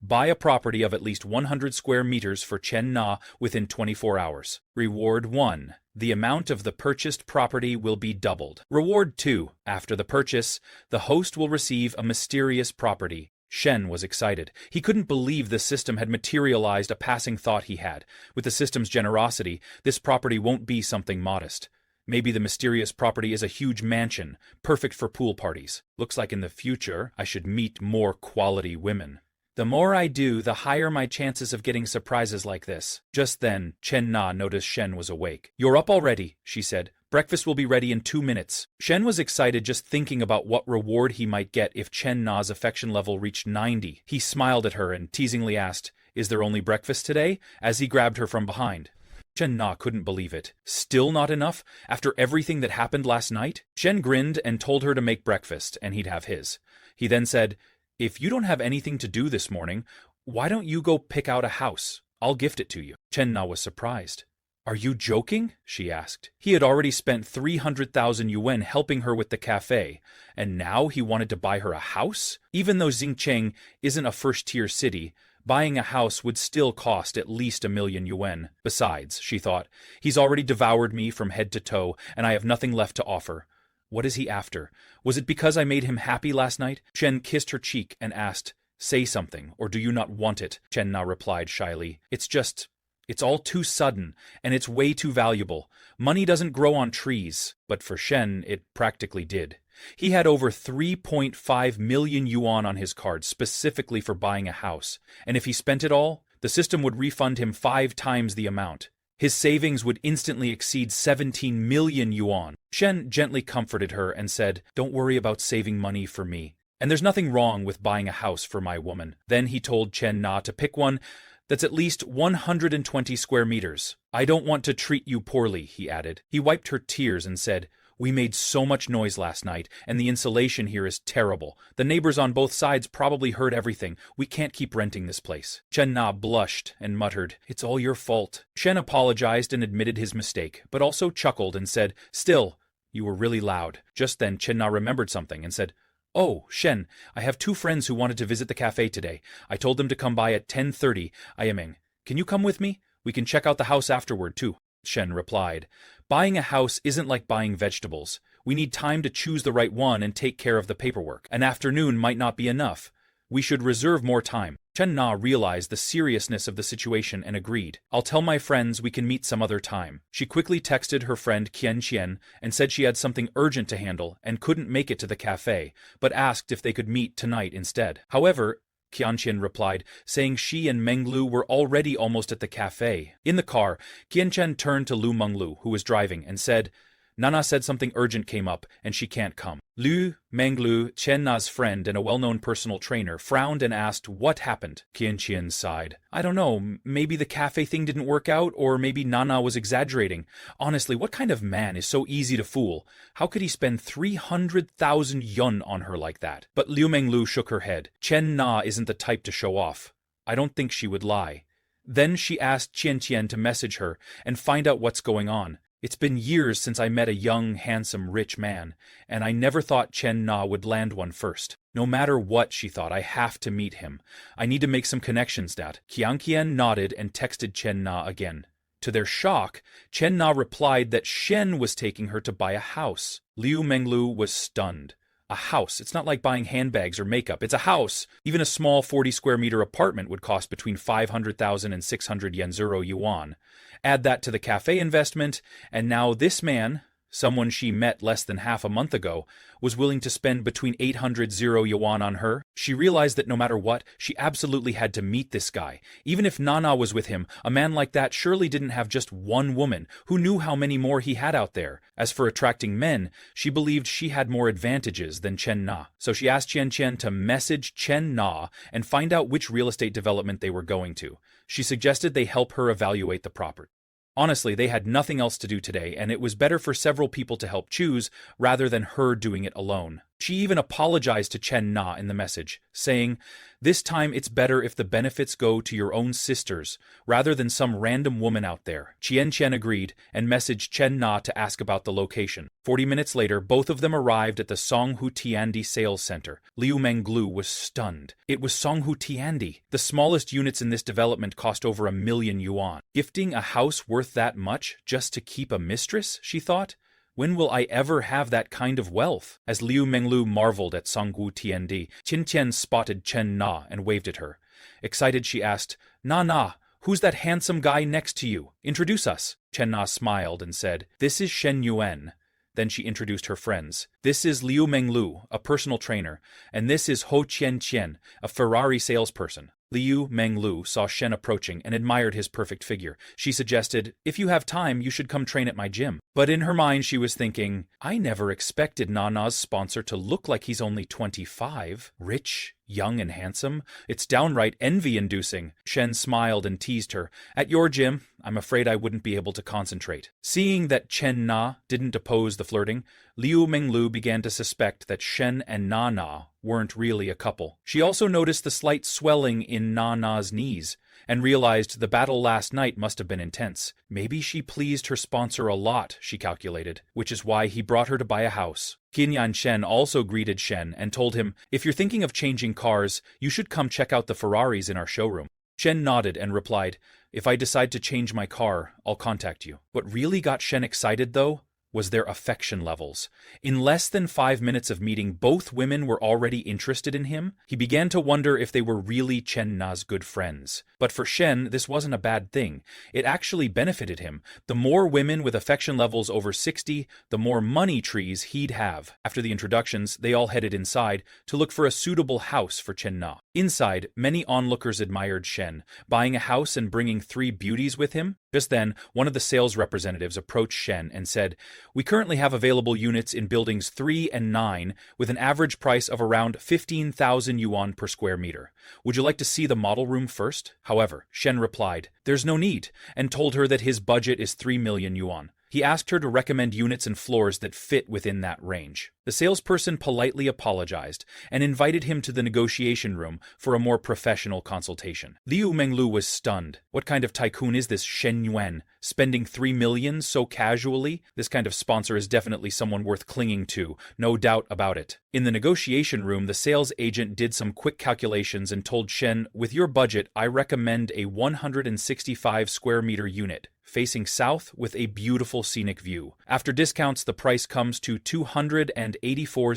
Buy a property of at least 100 square meters for Chen Na within 24 hours. Reward 1. The amount of the purchased property will be doubled. Reward 2. After the purchase, the host will receive a mysterious property. Shen was excited. He couldn't believe the system had materialized a passing thought he had. With the system's generosity, this property won't be something modest. Maybe the mysterious property is a huge mansion, perfect for pool parties. Looks like in the future, I should meet more quality women. The more I do, the higher my chances of getting surprises like this. Just then, Chen Na noticed Shen was awake. "You're up already," she said. "Breakfast will be ready in 2 minutes." Shen was excited just thinking about what reward he might get if Chen Na's affection level reached 90. He smiled at her and teasingly asked, "Is there only breakfast today?" as he grabbed her from behind. Chen Na couldn't believe it. Still not enough? After everything that happened last night? Shen grinned and told her to make breakfast, and he'd have his. He then said, "If you don't have anything to do this morning, why don't you go pick out a house? I'll gift it to you." Chen Na was surprised. "Are you joking?" she asked. He had already spent 300,000 yuan helping her with the cafe, and now he wanted to buy her a house? Even though Xingcheng isn't a first-tier city, buying a house would still cost at least 1,000,000 yuan. Besides, she thought, he's already devoured me from head to toe, and I have nothing left to offer. What is he after? Was it because I made him happy last night? Shen kissed her cheek and asked, "Say something, or do you not want it?" Chen Na replied shyly, It's all too sudden, and it's way too valuable. Money doesn't grow on trees." But for Shen, it practically did. He had over 3.5 million yuan on his card specifically for buying a house, and if he spent it all, the system would refund him 5 times the amount. His savings would instantly exceed 17 million yuan. Shen gently comforted her and said, "Don't worry about saving money for me. And there's nothing wrong with buying a house for my woman." Then he told Chen Na to pick one that's at least 120 square meters. "I don't want to treat you poorly," he added. He wiped her tears and said, "We made so much noise last night, and the insulation here is terrible. The neighbors on both sides probably heard everything. We can't keep renting this place." Chen Na blushed and muttered, "It's all your fault." Shen apologized and admitted his mistake, but also chuckled and said, "Still, you were really loud." Just then Chen Na remembered something and said, "Oh, Shen, I have 2 friends who wanted to visit the cafe today. I told them to come by at 10:30 a.m. Can you come with me? We can check out the house afterward, too." Shen replied, "Buying a house isn't like buying vegetables. We need time to choose the right one and take care of the paperwork. An afternoon might not be enough. We should reserve more time." Chen Na realized the seriousness of the situation and agreed. "I'll tell my friends we can meet some other time." She quickly texted her friend Qian Qian and said she had something urgent to handle and couldn't make it to the cafe, but asked if they could meet tonight instead. However, Qianqian replied, saying she and Menglu were already almost at the cafe. In the car, Qianqian turned to Lu Menglu, who was driving, and said, "Nana said something urgent came up, and she can't come." Lu Menglu, Chen Na's friend and a well-known personal trainer, frowned and asked what happened. Qianqian sighed. "I don't know, maybe the cafe thing didn't work out, or maybe Nana was exaggerating. Honestly, what kind of man is so easy to fool? How could he spend 300,000 yuan on her like that?" But Liu Menglu shook her head. "Chen Na isn't the type to show off. I don't think she would lie. Then she asked Qian to message her and find out what's going on. It's been years since I met a young, handsome, rich man, and I never thought Chen Na would land one first. No matter what, she thought, I have to meet him. I need to make some connections, Dad. Qian nodded and texted Chen Na again. To their shock, Chen Na replied that Shen was taking her to buy a house. Liu Menglu was stunned. A house. It's not like buying handbags or makeup. It's a house. Even a small 40-square-meter apartment would cost between 500,000 and 600 yuan. Add that to the cafe investment, and now this man, someone she met less than half a month ago, was willing to spend between 800 yuan on her. She realized that no matter what, she absolutely had to meet this guy. Even if Nana was with him, a man like that surely didn't have just one woman. Who knew how many more he had out there? As for attracting men, she believed she had more advantages than Chen Na. So she asked Qian to message Chen Na and find out which real estate development they were going to. She suggested they help her evaluate the property. Honestly, they had nothing else to do today, and it was better for several people to help choose rather than her doing it alone. She even apologized to Chen Na in the message, saying, "This time it's better if the benefits go to your own sisters, rather than some random woman out there." Qian agreed and messaged Chen Na to ask about the location. 40 minutes later, both of them arrived at the Songhu Tiandi sales center. Liu Menglu was stunned. It was Songhu Tiandi. The smallest units in this development cost over 1 million yuan. Gifting a house worth that much just to keep a mistress, she thought? When will I ever have that kind of wealth? As Liu Menglu marveled at Songhu Tiandi, Qian spotted Chen Na and waved at her. Excited, she asked, Na, who's that handsome guy next to you? Introduce us." Chen Na smiled and said, "This is Shen Yuan." Then she introduced her friends. "This is Liu Menglu, a personal trainer, and this is Ho Qian, a Ferrari salesperson." Liu Menglu saw Shen approaching and admired his perfect figure. She suggested, "If you have time, you should come train at my gym." But in her mind she was thinking, I never expected Nana's sponsor to look like he's only 25. Rich, young and handsome. It's downright envy-inducing. Shen smiled and teased her. "At your gym, I'm afraid I wouldn't be able to concentrate." Seeing that Chen Na didn't oppose the flirting, Liu Menglu began to suspect that Shen and Na weren't really a couple. She also noticed the slight swelling in Na's knees, and realized the battle last night must have been intense. Maybe she pleased her sponsor a lot, she calculated, which is why he brought her to buy a house. Qin Shen also greeted Shen and told him, "If you're thinking of changing cars, you should come check out the Ferraris in our showroom." Shen nodded and replied, "If I decide to change my car, I'll contact you." What really got Shen excited, though, was their affection levels. In less than 5 minutes of meeting, both women were already interested in him. He began to wonder if they were really Chen Na's good friends. But for Shen, this wasn't a bad thing. It actually benefited him. The more women with affection levels over 60, the more money trees he'd have. After the introductions, they all headed inside to look for a suitable house for Chen Na. Inside, many onlookers admired Shen, buying a house and bringing 3 beauties with him. Just then, one of the sales representatives approached Shen and said, "We currently have available units in buildings 3 and 9 with an average price of around 15,000 yuan per square meter. Would you like to see the model room first?" However, Shen replied, "There's no need," and told her that his budget is 3 million yuan. He asked her to recommend units and floors that fit within that range. The salesperson politely apologized and invited him to the negotiation room for a more professional consultation. Liu Menglu was stunned. What kind of tycoon is this Shen Yuan, spending 3 million so casually? This kind of sponsor is definitely someone worth clinging to, no doubt about it. In the negotiation room, the sales agent did some quick calculations and told Shen, "With your budget, I recommend a 165 square meter unit, facing south with a beautiful scenic view. After discounts, the price comes to 284.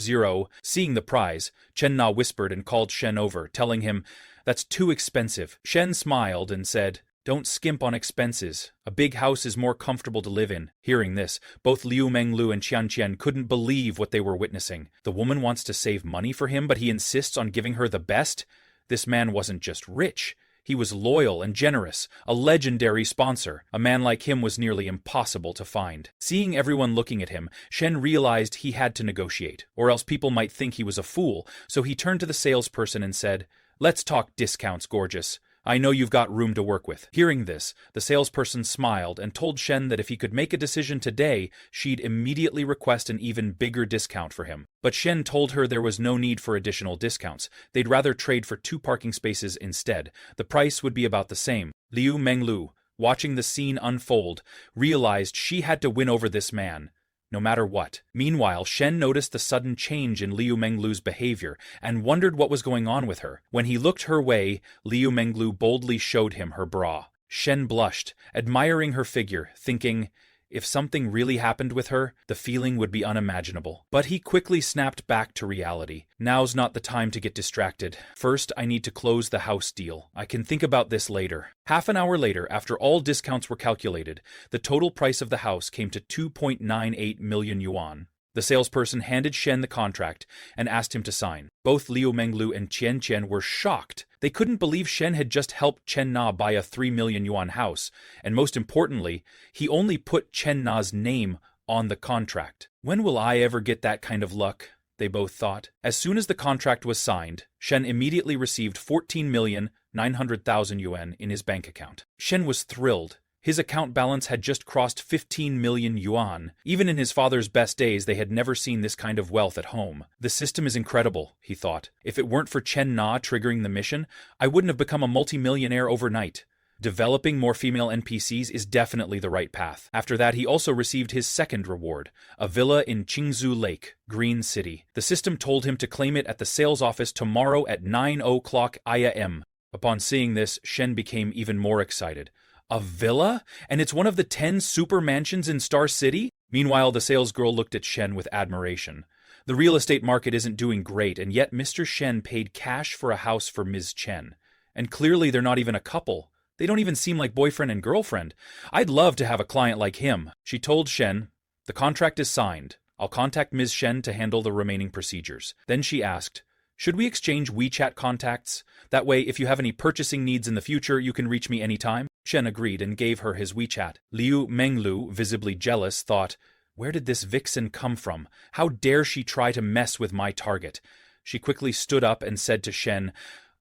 Seeing the price, Chen Na whispered and called Shen over, telling him, "That's too expensive." Shen smiled and said, "Don't skimp on expenses. A big house is more comfortable to live in." Hearing this, both Liu Menglu and Qian couldn't believe what they were witnessing. The woman wants to save money for him, but he insists on giving her the best? This man wasn't just rich. He was loyal and generous, a legendary sponsor. A man like him was nearly impossible to find. Seeing everyone looking at him, Shen realized he had to negotiate, or else people might think he was a fool, so he turned to the salesperson and said, "Let's talk discounts, gorgeous. I know you've got room to work with." Hearing this, the salesperson smiled and told Shen that if he could make a decision today, she'd immediately request an even bigger discount for him. But Shen told her there was no need for additional discounts. They'd rather trade for 2 parking spaces instead. The price would be about the same. Liu Menglu, watching the scene unfold, realized she had to win over this man, no matter what. Meanwhile, Shen noticed the sudden change in Liu Menglu's behavior and wondered what was going on with her. When he looked her way, Liu Menglu boldly showed him her bra. Shen blushed, admiring her figure, thinking, if something really happened with her, the feeling would be unimaginable. But he quickly snapped back to reality. Now's not the time to get distracted. First, I need to close the house deal. I can think about this later. Half an hour later, after all discounts were calculated, the total price of the house came to 2.98 million yuan. The salesperson handed Shen the contract and asked him to sign. Both Liu Menglu and Qian Qian were shocked. They couldn't believe Shen had just helped Chen Na buy a 3 million yuan house, and most importantly, he only put Chen Na's name on the contract. When will I ever get that kind of luck? They both thought. As soon as the contract was signed, Shen immediately received 14,900,000 yuan in his bank account. Shen was thrilled. His account balance had just crossed 15 million yuan. Even in his father's best days, they had never seen this kind of wealth at home. The system is incredible, he thought. If it weren't for Chen Na triggering the mission, I wouldn't have become a multimillionaire overnight. Developing more female NPCs is definitely the right path. After that, he also received his second reward, a villa in Qingzhou Lake, Green City. The system told him to claim it at the sales office tomorrow at 9 o'clock AM. Upon seeing this, Shen became even more excited. A villa? And it's one of the 10 super mansions in Star City? Meanwhile, the salesgirl looked at Shen with admiration. The real estate market isn't doing great, and yet Mr. Shen paid cash for a house for Ms. Chen. And clearly they're not even a couple. They don't even seem like boyfriend and girlfriend. I'd love to have a client like him. She told Shen, the contract is signed. I'll contact Ms. Shen to handle the remaining procedures. Then she asked, should we exchange WeChat contacts? That way, if you have any purchasing needs in the future, you can reach me anytime. Shen agreed and gave her his WeChat. Liu Menglu, visibly jealous, thought, where did this vixen come from? How dare she try to mess with my target? She quickly stood up and said to Shen,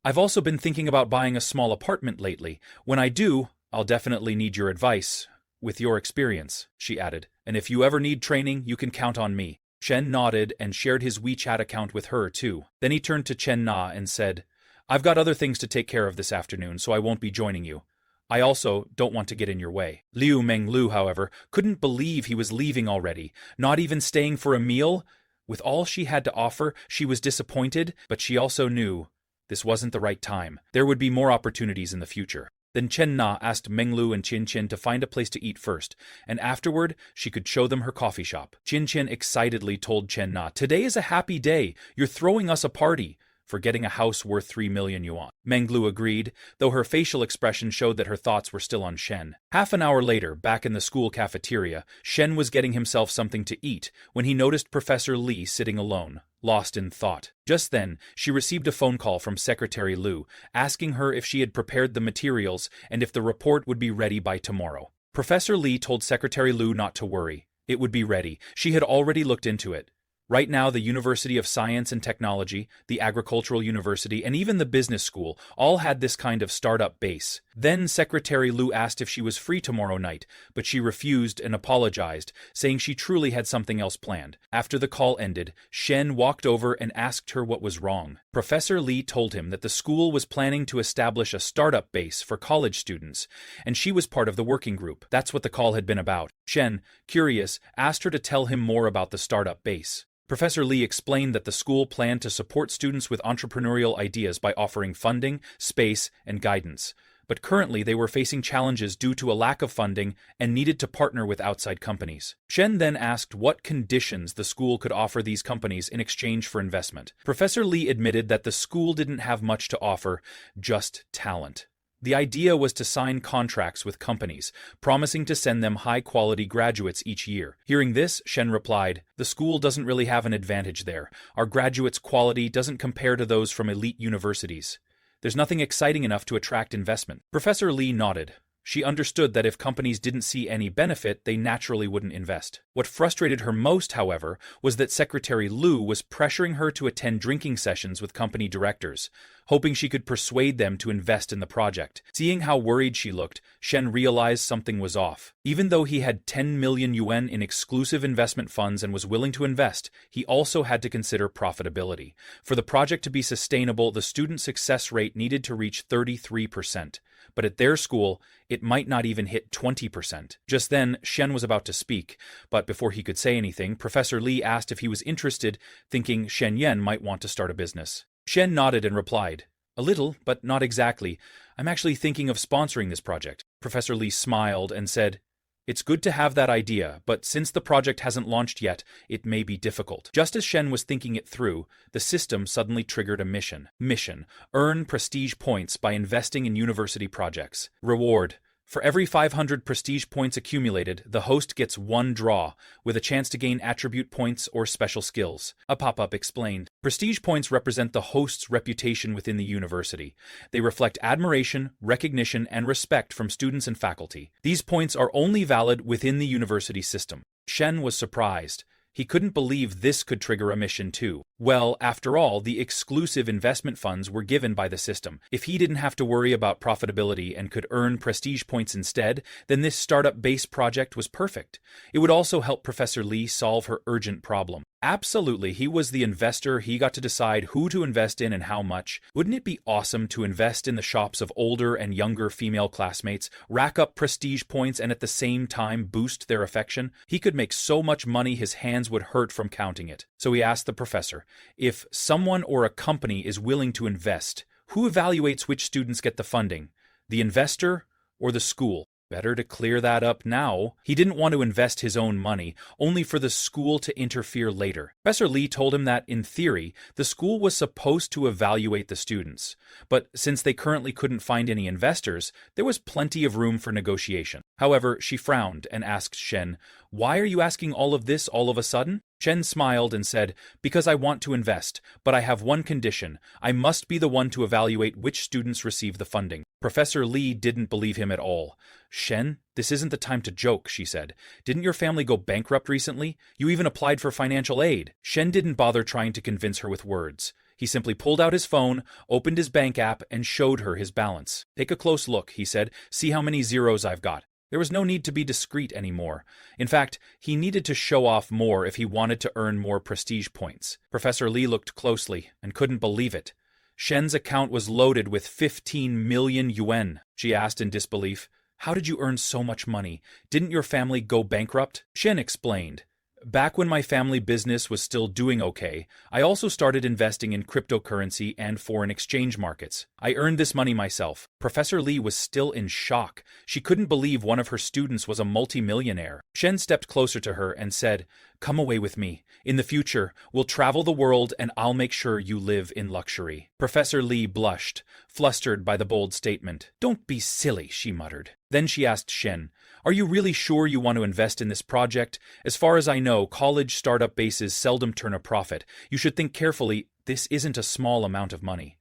I've also been thinking about buying a small apartment lately. When I do, I'll definitely need your advice. With your experience, she added, and if you ever need training, you can count on me. Shen nodded and shared his WeChat account with her, too. Then he turned to Chen Na and said, I've got other things to take care of this afternoon, so I won't be joining you. I also don't want to get in your way. Liu Menglu, however, couldn't believe he was leaving already, not even staying for a meal. With all she had to offer, she was disappointed, but she also knew this wasn't the right time. There would be more opportunities in the future. Then Chen Na asked Menglu and Qian Qian to find a place to eat first, and afterward she could show them her coffee shop. Qian Qian excitedly told Chen Na, today is a happy day. You're throwing us a party for getting a house worth 3 million yuan. Menglu agreed, though her facial expression showed that her thoughts were still on Shen. Half an hour later, back in the school cafeteria, Shen was getting himself something to eat when he noticed Professor Li sitting alone, lost in thought. Just then, she received a phone call from Secretary Lu, asking her if she had prepared the materials and if the report would be ready by tomorrow. Professor Li told Secretary Lu not to worry. It would be ready. She had already looked into it. Right now, the University of Science and Technology, the Agricultural University, and even the business school all had this kind of startup base. Then Secretary Lu asked if she was free tomorrow night, but she refused and apologized, saying she truly had something else planned. After the call ended, Shen walked over and asked her what was wrong. Professor Li told him that the school was planning to establish a startup base for college students, and she was part of the working group. That's what the call had been about. Shen, curious, asked her to tell him more about the startup base. Professor Li explained that the school planned to support students with entrepreneurial ideas by offering funding, space, and guidance. But currently they were facing challenges due to a lack of funding and needed to partner with outside companies. Shen then asked what conditions the school could offer these companies in exchange for investment. Professor Li admitted that the school didn't have much to offer, just talent. The idea was to sign contracts with companies, promising to send them high-quality graduates each year. Hearing this, Shen replied, the school doesn't really have an advantage there. Our graduates' quality doesn't compare to those from elite universities. There's nothing exciting enough to attract investment. Professor Li nodded. She understood that if companies didn't see any benefit, they naturally wouldn't invest. What frustrated her most, however, was that Secretary Lu was pressuring her to attend drinking sessions with company directors. hoping she could persuade them to invest in the project. Seeing how worried she looked, Shen realized something was off. Even though he had 10 million yuan in exclusive investment funds and was willing to invest, he also had to consider profitability. For the project to be sustainable, the student success rate needed to reach 33%. But at their school, it might not even hit 20%. Just then, Shen was about to speak, but before he could say anything, Professor Li asked if he was interested, thinking Shen Yan might want to start a business. Shen nodded and replied, "A little, but not exactly. I'm actually thinking of sponsoring this project." Professor Li smiled and said, "It's good to have that idea, but since the project hasn't launched yet, it may be difficult." Just as Shen was thinking it through, the system suddenly triggered a mission. Mission: earn prestige points by investing in university projects. Reward: for every 500 prestige points accumulated, the host gets one draw, with a chance to gain attribute points or special skills. A pop-up explained. Prestige points represent the host's reputation within the university. They reflect admiration, recognition, and respect from students and faculty. These points are only valid within the university system. Shen was surprised. He couldn't believe this could trigger a mission too. Well, after all, the exclusive investment funds were given by the system. If he didn't have to worry about profitability and could earn prestige points instead, then this startup-based project was perfect. It would also help Professor Li solve her urgent problem. Absolutely, he was the investor. He got to decide who to invest in and how much. Wouldn't it be awesome to invest in the shops of older and younger female classmates, rack up prestige points, and at the same time boost their affection? He could make so much money his hands would hurt from counting it. So he asked the professor, if someone or a company is willing to invest, who evaluates which students get the funding? The investor or the school? Better to clear that up now. He didn't want to invest his own money, only for the school to interfere later. Professor Li told him that, in theory, the school was supposed to evaluate the students. But since they currently couldn't find any investors, there was plenty of room for negotiation. However, she frowned and asked Shen, "Why are you asking all of this all of a sudden?" Shen smiled and said, "Because I want to invest, but I have one condition. I must be the one to evaluate which students receive the funding." Professor Li didn't believe him at all. "Shen, this isn't the time to joke," she said. "Didn't your family go bankrupt recently? You even applied for financial aid." Shen didn't bother trying to convince her with words. He simply pulled out his phone, opened his bank app, and showed her his balance. "Take a close look," he said. "See how many zeros I've got." There was no need to be discreet anymore. In fact, he needed to show off more if he wanted to earn more prestige points. Professor Li looked closely and couldn't believe it. Shen's account was loaded with 15 million yuan. She asked in disbelief, "How did you earn so much money? Didn't your family go bankrupt?" Shen explained. "Back when my family business was still doing okay, I also started investing in cryptocurrency and foreign exchange markets. I earned this money myself." Professor Li was still in shock. She couldn't believe one of her students was a multimillionaire. Shen stepped closer to her and said, "Come away with me. In the future, we'll travel the world and I'll make sure you live in luxury." Professor Li blushed, flustered by the bold statement. "Don't be silly," she muttered. Then she asked Shen, "Are you really sure you want to invest in this project? As far as I know, college startup bases seldom turn a profit. You should think carefully. This isn't a small amount of money."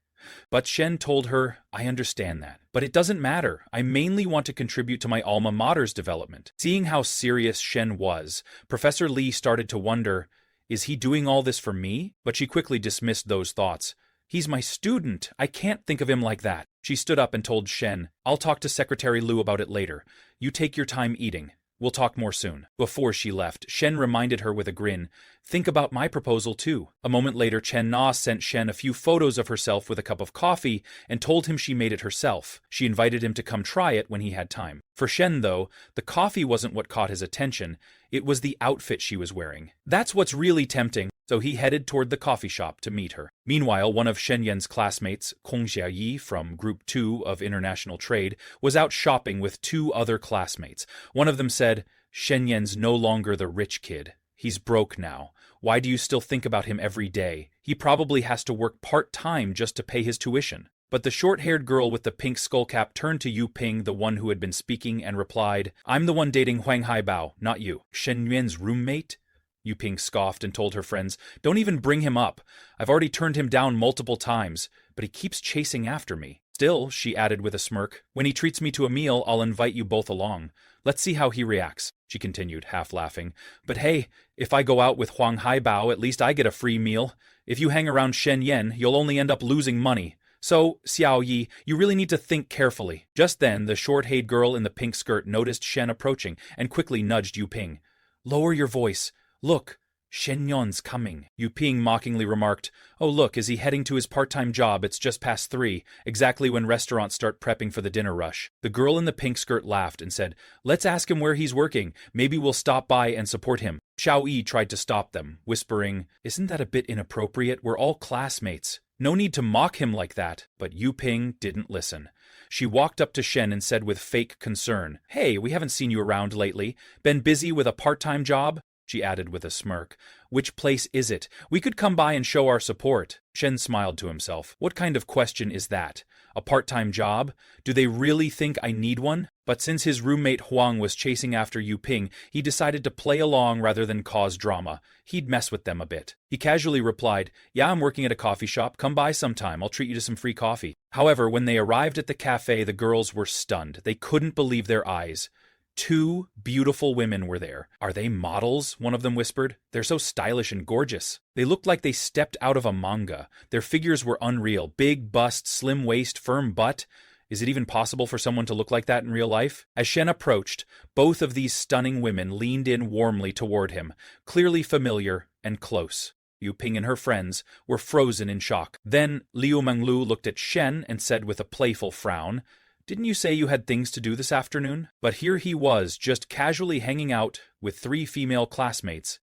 But Shen told her, "I understand that. But it doesn't matter. I mainly want to contribute to my alma mater's development." Seeing how serious Shen was, Professor Li started to wonder, is he doing all this for me? But she quickly dismissed those thoughts. "He's my student. I can't think of him like that." She stood up and told Shen, "I'll talk to Secretary Liu about it later. You take your time eating. We'll talk more soon." Before she left, Shen reminded her with a grin, "Think about my proposal too." A moment later, Chen Na sent Shen a few photos of herself with a cup of coffee and told him she made it herself. She invited him to come try it when he had time. For Shen, though, the coffee wasn't what caught his attention. It was the outfit she was wearing. That's what's really tempting. So he headed toward the coffee shop to meet her. Meanwhile, one of Shen Yan's classmates, Kong Xiaoyi from Group 2 of International Trade, was out shopping with two other classmates. One of them said, "Shen Yan's no longer the rich kid. He's broke now. Why do you still think about him every day? He probably has to work part-time just to pay his tuition." But the short-haired girl with the pink skullcap turned to Yu Ping, the one who had been speaking, and replied, "I'm the one dating Huang Haibao, not you." "Shen Yuan's roommate?" Yu Ping scoffed and told her friends, "Don't even bring him up. I've already turned him down multiple times, but he keeps chasing after me. Still," she added with a smirk, "when he treats me to a meal, I'll invite you both along. Let's see how he reacts," she continued, half laughing. "But hey, if I go out with Huang Haibao, at least I get a free meal. If you hang around Shen Yan, you'll only end up losing money. So, Xiao Yi, you really need to think carefully. Just then, the short-haired girl in the pink skirt noticed Shen approaching and quickly nudged Yu Ping. Lower your voice. Look, Shen Yun's coming. Yu Ping mockingly remarked, Oh look, is he heading to his part-time job? It's just past 3, exactly when restaurants start prepping for the dinner rush. The girl in the pink skirt laughed and said, Let's ask him where he's working. Maybe we'll stop by and support him. Xiao Yi tried to stop them, whispering, Isn't that a bit inappropriate? We're all classmates. No need to mock him like that. But Yu Ping didn't listen. She walked up to Shen and said with fake concern, Hey, we haven't seen you around lately. Been busy with a part-time job? She added with a smirk. Which place is it? We could come by and show our support. Shen smiled to himself. What kind of question is that? A part-time job? Do they really think I need one? But since his roommate Huang was chasing after Yu Ping, he decided to play along rather than cause drama. He'd mess with them a bit. He casually replied, Yeah, I'm working at a coffee shop. Come by sometime. I'll treat you to some free coffee. However, when they arrived at the cafe, the girls were stunned. They couldn't believe their eyes. 2 beautiful women were there. Are they models? One of them whispered. They're so stylish and gorgeous. They looked like they stepped out of a manga. Their figures were unreal. Big bust, slim waist, firm butt. Is it even possible for someone to look like that in real life? As Shen approached, both of these stunning women leaned in warmly toward him, clearly familiar and close. Yu Ping and her friends were frozen in shock. Then Liu Menglu looked at Shen and said with a playful frown, Didn't you say you had things to do this afternoon? But here he was, just casually hanging out with 3 female classmates.